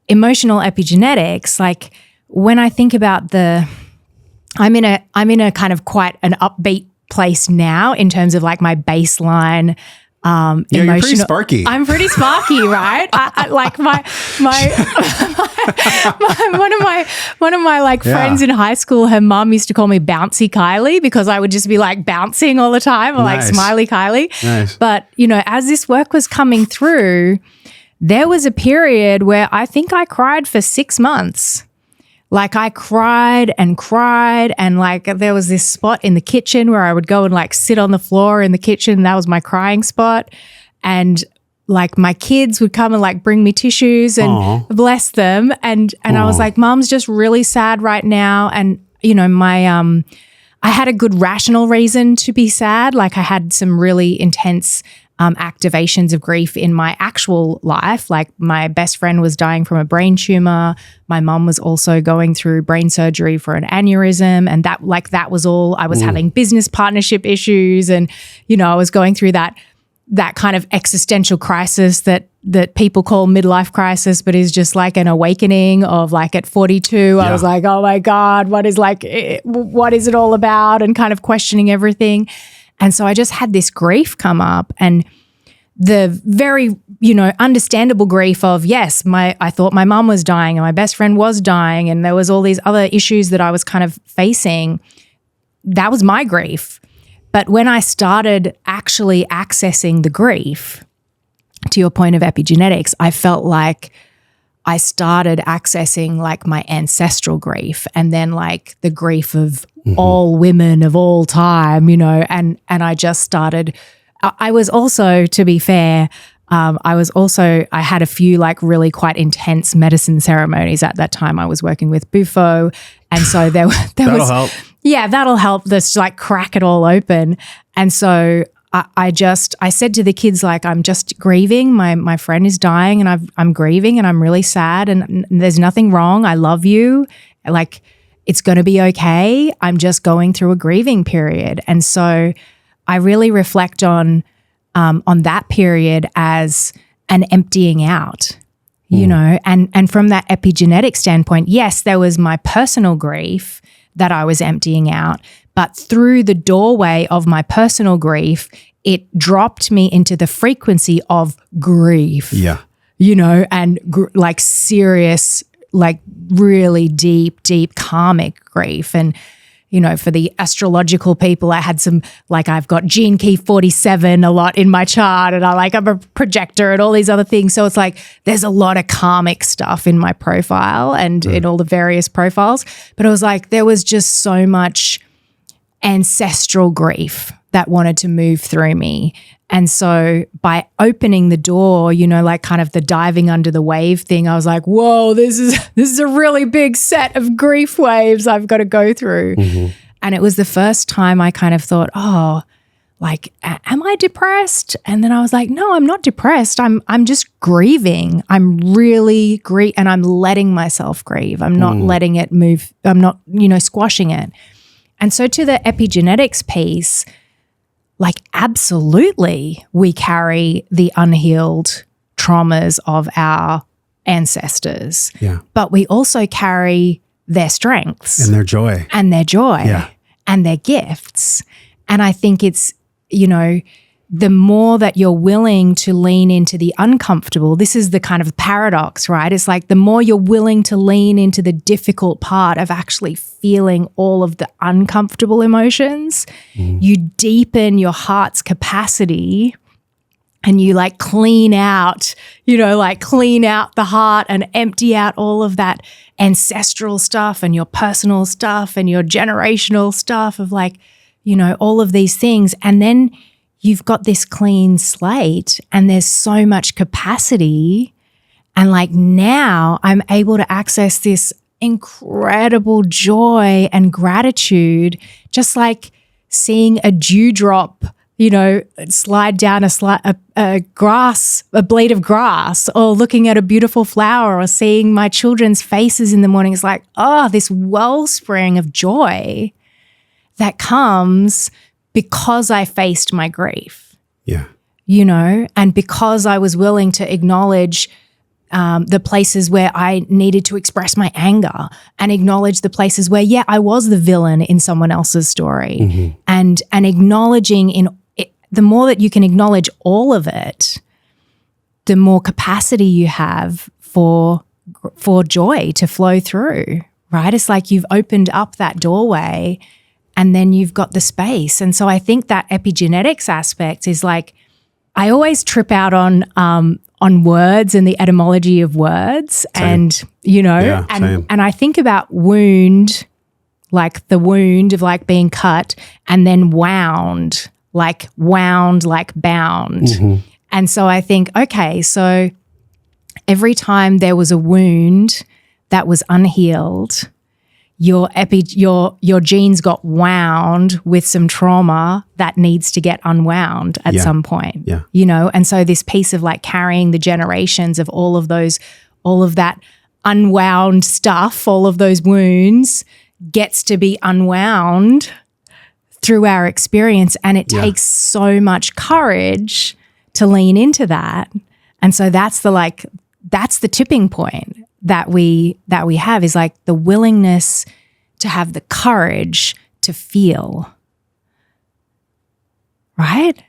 emotional epigenetics, like when I think about I'm in a kind of quite an upbeat place now in terms of like my baseline
you're pretty sparky.
I'm pretty sparky, right? I like one of my like friends in high school, her mom used to call me Bouncy Kylie because I would just be like bouncing all the time, or like Smiley Kylie.
Nice.
But, you know, as this work was coming through, there was a period where I think I cried for 6 months. Like I cried and like there was this spot in the kitchen where I would go and like sit on the floor in the kitchen. That was my crying spot. And like my kids would come and like bring me tissues and bless them. And I was like, Mom's just really sad right now. And, you know, I had a good rational reason to be sad. Like I had some really intense activations of grief in my actual life. Like my best friend was dying from a brain tumor. My mom was also going through brain surgery for an aneurysm. And that was all. I was having business partnership issues. And, you know, I was going through that kind of existential crisis that people call midlife crisis, but is just like an awakening of like at 42, I was like, oh my God, what is it all about? And kind of questioning everything. And so I just had this grief come up, and the very, you know, understandable grief of, yes, I thought my mom was dying and my best friend was dying and there was all these other issues that I was kind of facing. That was my grief. But when I started actually accessing the grief, to your point of epigenetics, I felt like I started accessing like my ancestral grief, and then like the grief of all women of all time, you know, and I just started, I was also, to be fair, I had a few like really quite intense medicine ceremonies at that time. I was working with Bufo, and so there
that'll
was,
help. Yeah,
that'll help. Just like crack it all open. And so I said to the kids, like, I'm just grieving. My friend is dying, and I'm grieving, and I'm really sad, and there's nothing wrong. I love you. Like, it's going to be okay. I'm just going through a grieving period. And so I really reflect on that period as an emptying out, you know, and from that epigenetic standpoint, yes, there was my personal grief that I was emptying out, but through the doorway of my personal grief, it dropped me into the frequency of grief.
Yeah.
You know, and like serious, like really deep karmic grief. And, you know, for the astrological people, I had some, like, I've got gene key 47 a lot in my chart, and I'm a projector and all these other things. So it's like there's a lot of karmic stuff in my profile and in all the various profiles. But it was like there was just so much ancestral grief that wanted to move through me. And so by opening the door, you know, like kind of the diving under the wave thing, I was like, whoa, this is a really big set of grief waves I've got to go through. And it was the first time I kind of thought, oh, like, am I depressed? And then I was like, no, I'm not depressed. I'm just grieving. I'm really and I'm letting myself grieve. I'm not letting it move. I'm not, you know, squashing it. And so to the epigenetics piece, like, absolutely, we carry the unhealed traumas of our ancestors.
Yeah.
But we also carry their strengths.
And their joy.
And their joy.
Yeah.
And their gifts. And I think it's, you know, the more that you're willing to lean into the uncomfortable, this is the kind of paradox, right? It's like the more you're willing to lean into the difficult part of actually feeling all of the uncomfortable emotions, you deepen your heart's capacity, and you like clean out, you know, like clean out the heart and empty out all of that ancestral stuff and your personal stuff and your generational stuff of, like, you know, all of these things. And then you've got this clean slate, and there's so much capacity. And like now I'm able to access this incredible joy and gratitude, just like seeing a dewdrop slide down a blade of grass, or looking at a beautiful flower, or seeing my children's faces in the morning. It's like, this wellspring of joy that comes because I faced my grief.
Yeah.
And because I was willing to acknowledge the places where I needed to express my anger, and acknowledge the places where, I was the villain in someone else's story.
Mm-hmm.
And acknowledging the more that you can acknowledge all of it, the more capacity you have for joy to flow through, right? It's like you've opened up that doorway, and then you've got the space. And so I think that epigenetics aspect is like, I always trip out on words and the etymology of words.
Same.
And I think about wound, like the wound of like being cut, and then wound like bound.
Mm-hmm.
And so I think, okay, so every time there was a wound that was unhealed, your genes got wound with some trauma that needs to get unwound at some point.
Yeah.
And so this piece of like carrying the generations of all of that unwound stuff, all of those wounds gets to be unwound through our experience. And it takes so much courage to lean into that. And so that's the tipping point that we have, is like the willingness to have the courage to feel. Right?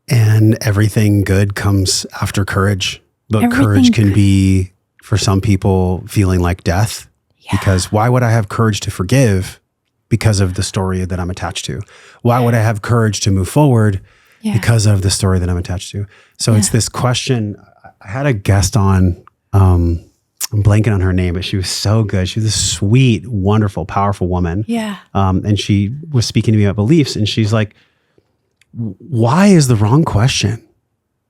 And everything good comes after courage. But courage can be, for some people, feeling like death. Yeah. Because why would I have courage to forgive? Because of the story that I'm attached to. Why would I have courage to move forward? Because of the story that I'm attached to. So it's this question. I had a guest on, I'm blanking on her name, but she was so good. She was this sweet, wonderful, powerful woman.
Yeah.
And she was speaking to me about beliefs, and she's like, why is the wrong question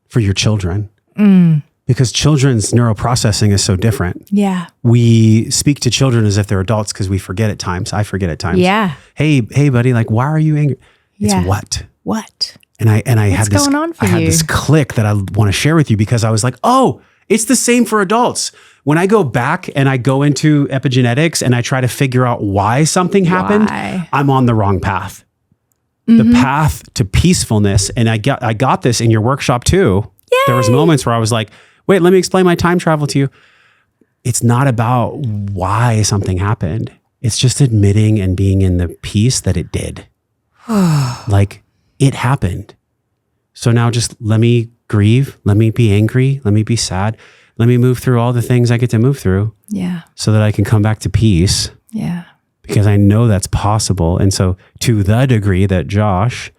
for your children? Because children's neuroprocessing is so different.
Yeah.
We speak to children as if they're adults because we forget at times. I forget at times.
Yeah.
Hey, buddy, like, why are you angry? It's what?
What?
And I
What's
had this
going on for
had
you?
this click that I want to share with you, because I was like, oh, it's the same for adults. When I go back and I go into epigenetics and I try to figure out why something happened, I'm on the wrong path. The path to peacefulness. And I got this in your workshop too. Yay. There was moments where I was like, wait, let me explain my time travel to you. It's not about why something happened. It's just admitting and being in the peace that it did. Like, it happened. So now just let me grieve. Let me be angry. Let me be sad. Let me move through all the things I get to move through.
Yeah.
So that I can come back to peace.
Yeah.
Because I know that's possible. And so to the degree that Josh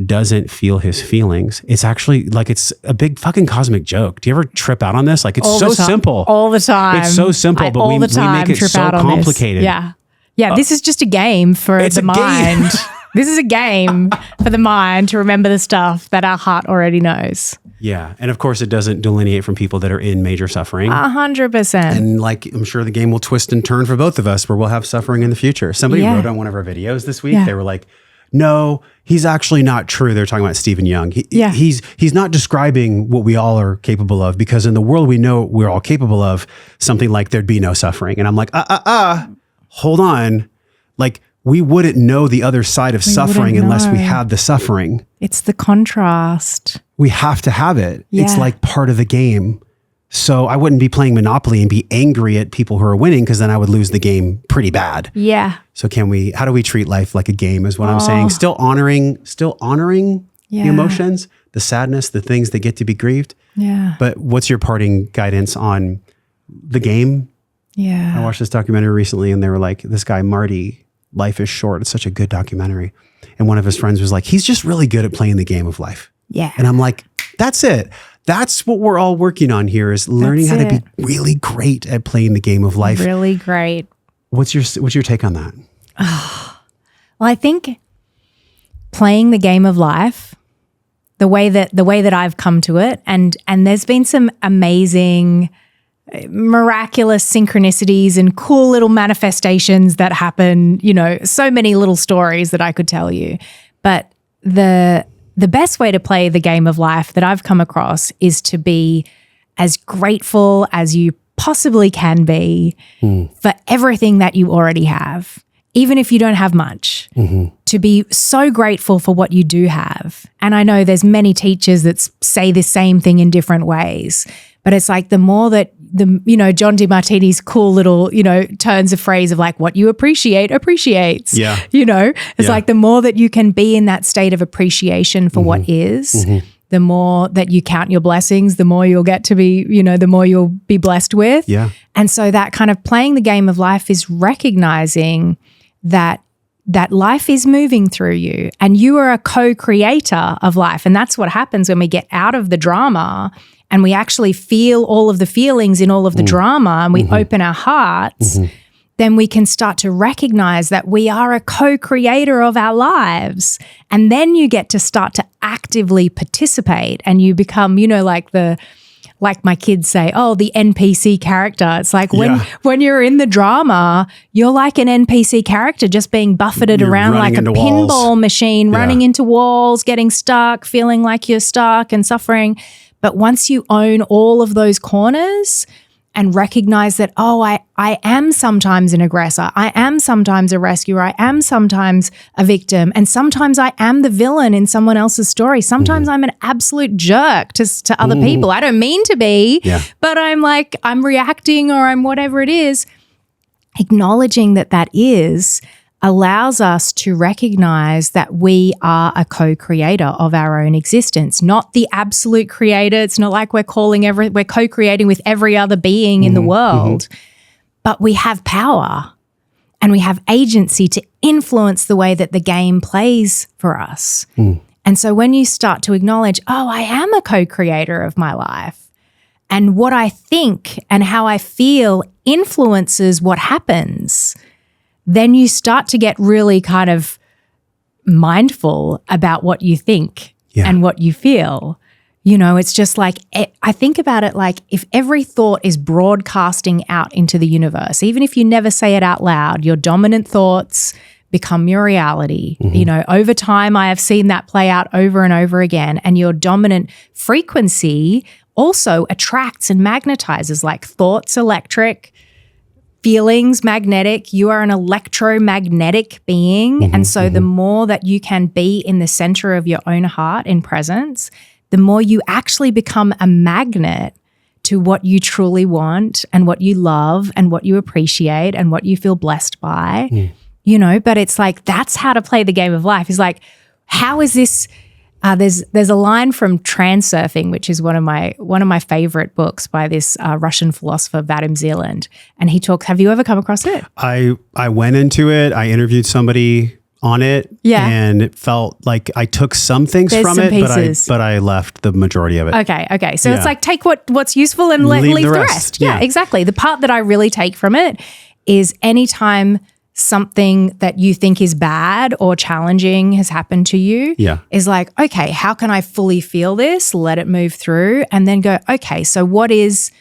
doesn't feel his feelings, it's actually like, it's a big fucking cosmic joke. Do you ever trip out on this? Like, it's so simple.
All the time.
It's so simple, but we make it so complicated.
Yeah. Yeah. This is just a game for the mind. This is a game for the mind to remember the stuff that our heart already knows.
Yeah. And of course, it doesn't delineate from people that are in major suffering.
100%.
And like, I'm sure the game will twist and turn for both of us, where we'll have suffering in the future. Somebody wrote on one of our videos this week. They were like, no, he's actually not true. They're talking about Stephen Young. He's not describing what we all are capable of, because in the world we know we're all capable of, something like there'd be no suffering. And I'm like, hold on. Like, we wouldn't know the other side of suffering unless we had the suffering.
It's the contrast.
We have to have it.
Yeah.
It's like part of the game. So I wouldn't be playing Monopoly and be angry at people who are winning, because then I would lose the game pretty bad.
Yeah.
So how do we treat life like a game is what I'm saying. Still honoring the emotions, the sadness, the things that get to be grieved.
Yeah.
But what's your parting guidance on the game?
Yeah.
I watched this documentary recently, and they were like, this guy, Marty, Life is Short. It's such a good documentary. And one of his friends was like, he's just really good at playing the game of life.
Yeah.
And I'm like, that's it. That's what we're all working on here, is learning how to be really great at playing the game of life.
Really great.
What's your take on that?
Well, I think playing the game of life, the way that I've come to it, and there's been some amazing, miraculous synchronicities and cool little manifestations that happen, so many little stories that I could tell you. But the best way to play the game of life that I've come across is to be as grateful as you possibly can be for everything that you already have, even if you don't have much, to be so grateful for what you do have. And I know there's many teachers that say the same thing in different ways, but it's like the more that John DeMartini's cool little, turns of phrase of like, what you appreciate appreciates.
Yeah.
It's like the more that you can be in that state of appreciation for what is, the more that you count your blessings, the more you'll get to be, the more you'll be blessed with.
Yeah.
And so that kind of playing the game of life is recognizing that life is moving through you and you are a co-creator of life. And that's what happens when we get out of the drama and we actually feel all of the feelings in all of the drama and we open our hearts, then we can start to recognize that we are a co-creator of our lives. And then you get to start to actively participate and you become, like my kids say, the NPC character. It's like when you're in the drama, you're like an NPC character just being buffeted around like a pinball machine, running into walls, getting stuck, feeling like you're stuck and suffering. But once you own all of those corners and recognize that, I am sometimes an aggressor, I am sometimes a rescuer, I am sometimes a victim, and sometimes I am the villain in someone else's story. Sometimes I'm an absolute jerk to other people. I don't mean to be, but I'm reacting or I'm whatever it is. Acknowledging that is allows us to recognize that we are a co-creator of our own existence, not the absolute creator. It's not like we're co-creating with every other being in the world, but we have power and we have agency to influence the way that the game plays for us. And so when you start to acknowledge, I am a co-creator of my life, and what I think and how I feel influences what happens, then you start to get really kind of mindful about what you think and what you feel. It's just like, I think about it like if every thought is broadcasting out into the universe, even if you never say it out loud, your dominant thoughts become your reality. Over time, I have seen that play out over and over again. And your dominant frequency also attracts and magnetizes, like thoughts electric, feelings magnetic. You are an electromagnetic being. And so the more that you can be in the center of your own heart in presence, the more you actually become a magnet to what you truly want and what you love and what you appreciate and what you feel blessed by. But it's like, that's how to play the game of life. Is like, how is this? There's a line from Transurfing, which is one of my favorite books by this Russian philosopher, Vadim Zeland. And he talks, have you ever come across it?
I went into it. I interviewed somebody on it. Yeah. And it felt like I took some things from it, but I left the majority of it.
Okay. So it's like, take what's useful and leave the rest. Yeah, exactly. The part that I really take from it is anytime something that you think is bad or challenging has happened to you, is like, okay, how can I fully feel this? Let it move through and then go, okay, so where's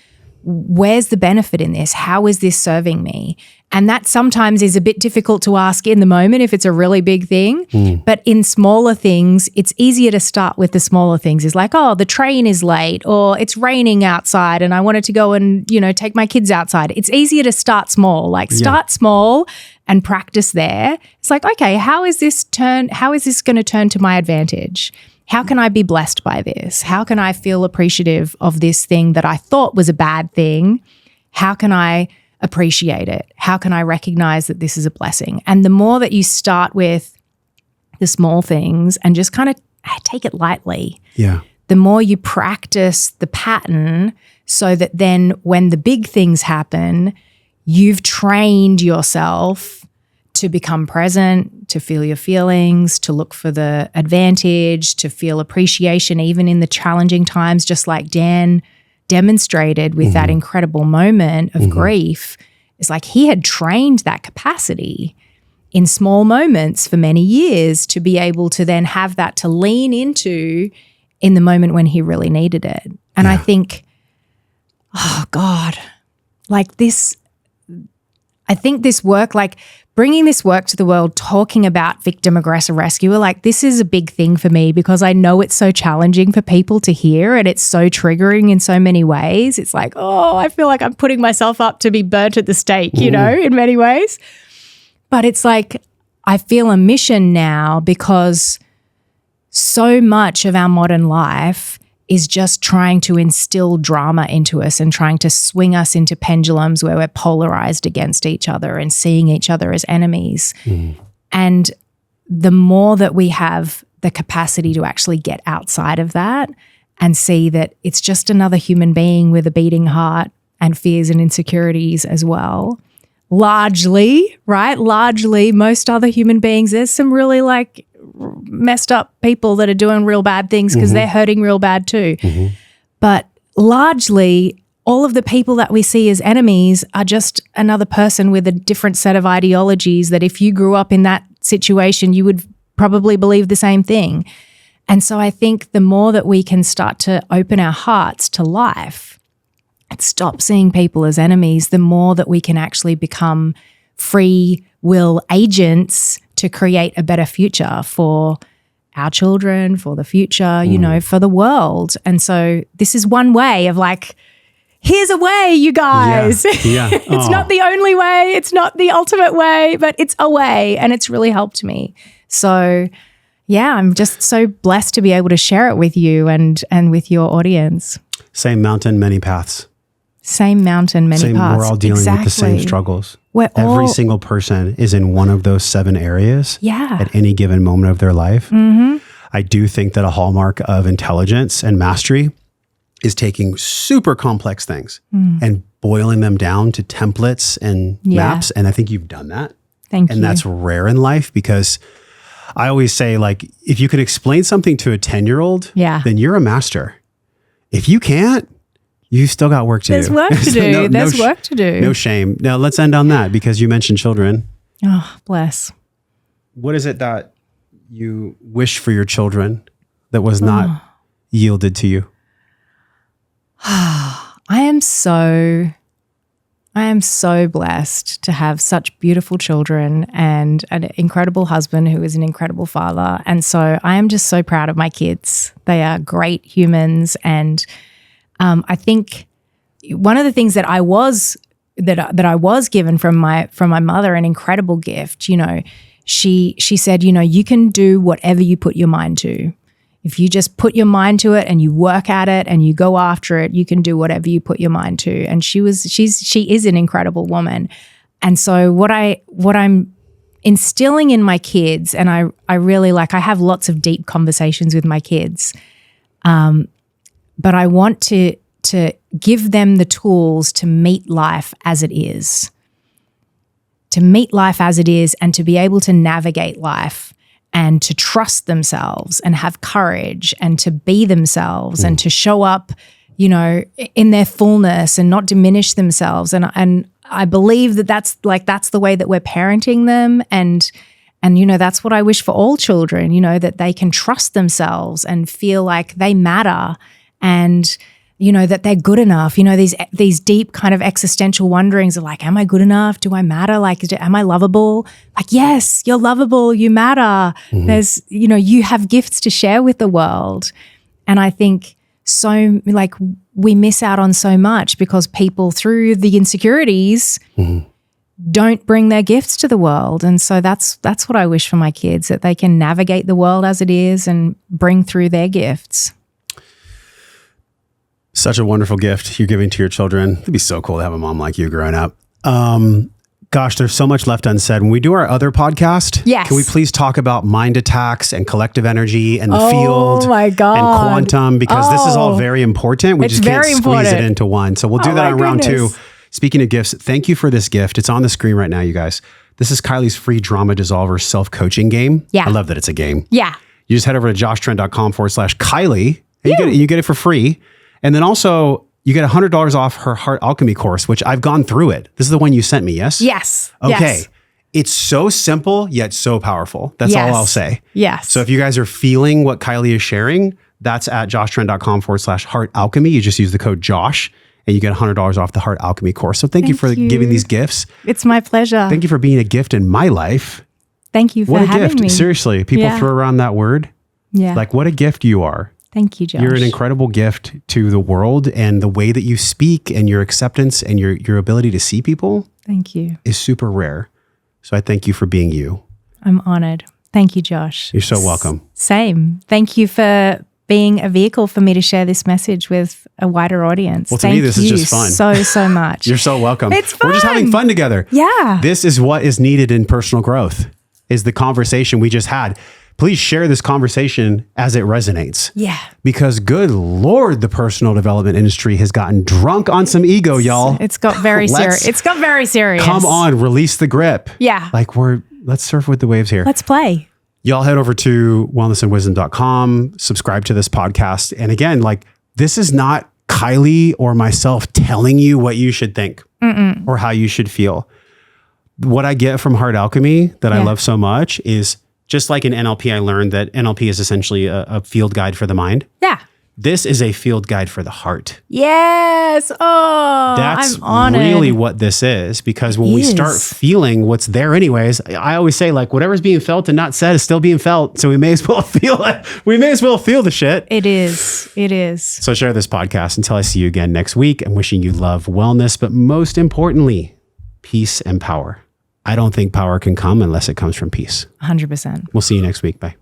the benefit in this? How is this serving me? And that sometimes is a bit difficult to ask in the moment if it's a really big thing. But in smaller things, it's easier to start with the smaller things. It's like, the train is late or it's raining outside and I wanted to go and, take my kids outside. It's easier to start small, start small and practice there. It's like, okay, how is this going to turn to my advantage? How can I be blessed by this? How can I feel appreciative of this thing that I thought was a bad thing? How can I appreciate it? How can I recognize that this is a blessing? And the more that you start with the small things and just kind of take it lightly, the more you practice the pattern so that then when the big things happen, you've trained yourself to become present, to feel your feelings, to look for the advantage, to feel appreciation even in the challenging times, just like Dan demonstrated with that incredible moment of grief. It's like he had trained that capacity in small moments for many years to be able to then have that to lean into in the moment when he really needed it. And I think, oh God, like this, I think this work, like bringing this work to the world, talking about victim, aggressor, rescuer, like this is a big thing for me because I know it's so challenging for people to hear and it's so triggering in so many ways. It's like, oh, I feel like I'm putting myself up to be burnt at the stake, you know, in many ways. But it's like, I feel a mission now because so much of our modern life is just trying to instill drama into us and trying to swing us into pendulums where we're polarized against each other and seeing each other as enemies. And the more that we have the capacity to actually get outside of that and see that it's just another human being with a beating heart and fears and insecurities as well. Largely, right? Largely, most other human beings, there's some really like messed up people that are doing real bad things because they're hurting real bad too. But largely, all of the people that we see as enemies are just another person with a different set of ideologies that if you grew up in that situation, you would probably believe the same thing. And so I think the more that we can start to open our hearts to life and stop seeing people as enemies, the more that we can actually become free will agents to create a better future for our children, for the future, you know, for the world. And so this is one way of like, here's a way, you guys.
Yeah.
It's not the only way. It's not the ultimate way, but it's a way. And it's really helped me. So yeah, I'm just so blessed to be able to share it with you and with your audience.
Same mountain, many paths.
Same mountain, many paths.
We're all dealing with the same struggles. Every single person is in one of those 7 areas at any given moment of their life. I do think that a hallmark of intelligence and mastery is taking super complex things and boiling them down to templates and maps. And I think you've done that.
Thank you.
And that's rare in life because I always say, like, if you can explain something to a 10-year-old, then you're a master. If you can't, you still got work to do.
There's work to do. There's work to do.
No shame. Now let's end on that because you mentioned children.
Oh, bless.
What is it that you wish for your children that was not yielded to you?
I am so blessed to have such beautiful children and an incredible husband who is an incredible father. And so I am just so proud of my kids. They are great humans. And I think one of the things that I was given from my mother, an incredible gift, you know, she said, you know, you can do whatever you put your mind to. If you just put your mind to it and you work at it and you go after it, you can do whatever you put your mind to. And she is an incredible woman. And so what I'm instilling in my kids, and I really like, I have lots of deep conversations with my kids, but I want to give them the tools to meet life as it is, and to be able to navigate life and to trust themselves and have courage and to be themselves and to show up, you know, in their fullness and not diminish themselves. And I believe that that's the way that we're parenting them. And you know, that's what I wish for all children, you know, that they can trust themselves and feel like they matter and, you know, that they're good enough. You know, these deep kind of existential wonderings of like, am I good enough? Do I matter? Like, am I lovable? Like, yes, you're lovable. You matter. There's, you know, you have gifts to share with the world. And I think so, like, we miss out on so much because people through the insecurities don't bring their gifts to the world. And so that's what I wish for my kids, that they can navigate the world as it is and bring through their gifts.
Such a wonderful gift you're giving to your children. It'd be so cool to have a mom like you growing up. Gosh, there's so much left unsaid. When we do our other podcast, can we please talk about mind attacks and collective energy and the field and quantum? Because this is all very important. We just can't squeeze it into one. So we'll do that on round 2. Speaking of gifts, thank you for this gift. It's on the screen right now, you guys. This is Kylie's free drama dissolver self-coaching game. I love that it's a game. You just head over to joshtrent.com/Kylie and you get it for free. And then also, you get $100 off her Heart Alchemy course, which I've gone through it. This is the one you sent me, yes?
Yes.
Okay.
Yes.
It's so simple, yet so powerful. That's all I'll say.
Yes.
So if you guys are feeling what Kylie is sharing, that's at joshtrent.com/Heart Alchemy. You just use the code Josh and you get $100 off the Heart Alchemy course. So thank you for giving these gifts.
It's my pleasure.
Thank you for being a gift in my life.
Thank you for having
What a gift.
me.
Seriously, people throw around that word.
Yeah.
Like, what a gift you are.
Thank you, Josh.
You're an incredible gift to the world, and the way that you speak and your acceptance and your ability to see people.
Thank you.
Is super rare. So I thank you for being you.
I'm honored. Thank you, Josh.
You're so welcome.
Same. Thank you for being a vehicle for me to share this message with a wider audience.
Well, to me, this is just fun.
So much.
You're so welcome.
It's fun.
We're just having fun together.
Yeah.
This is what is needed in personal growth, is the conversation we just had. Please share this conversation as it resonates.
Yeah.
Because good Lord, the personal development industry has gotten drunk on some ego, y'all.
It's got very serious. It's got very serious.
Come on, release the grip.
Yeah.
Like let's surf with the waves here.
Let's play.
Y'all head over to wellnessandwisdom.com, subscribe to this podcast. And again, like, this is not Kylie or myself telling you what you should think or how you should feel. What I get from Heart Alchemy that I love so much is, just like in NLP, I learned that NLP is essentially a field guide for the mind.
Yeah.
This is a field guide for the heart.
Yes. Oh,
That's
I'm honored.
really what this is, because when we start feeling what's there anyways, I always say, like, whatever's being felt and not said is still being felt. So we may as well feel it. We may as well feel the shit.
It is. It is.
So share this podcast until I see you again next week. I'm wishing you love, wellness, but most importantly, peace and power. I don't think power can come unless it comes from peace.
100%.
We'll see you next week. Bye.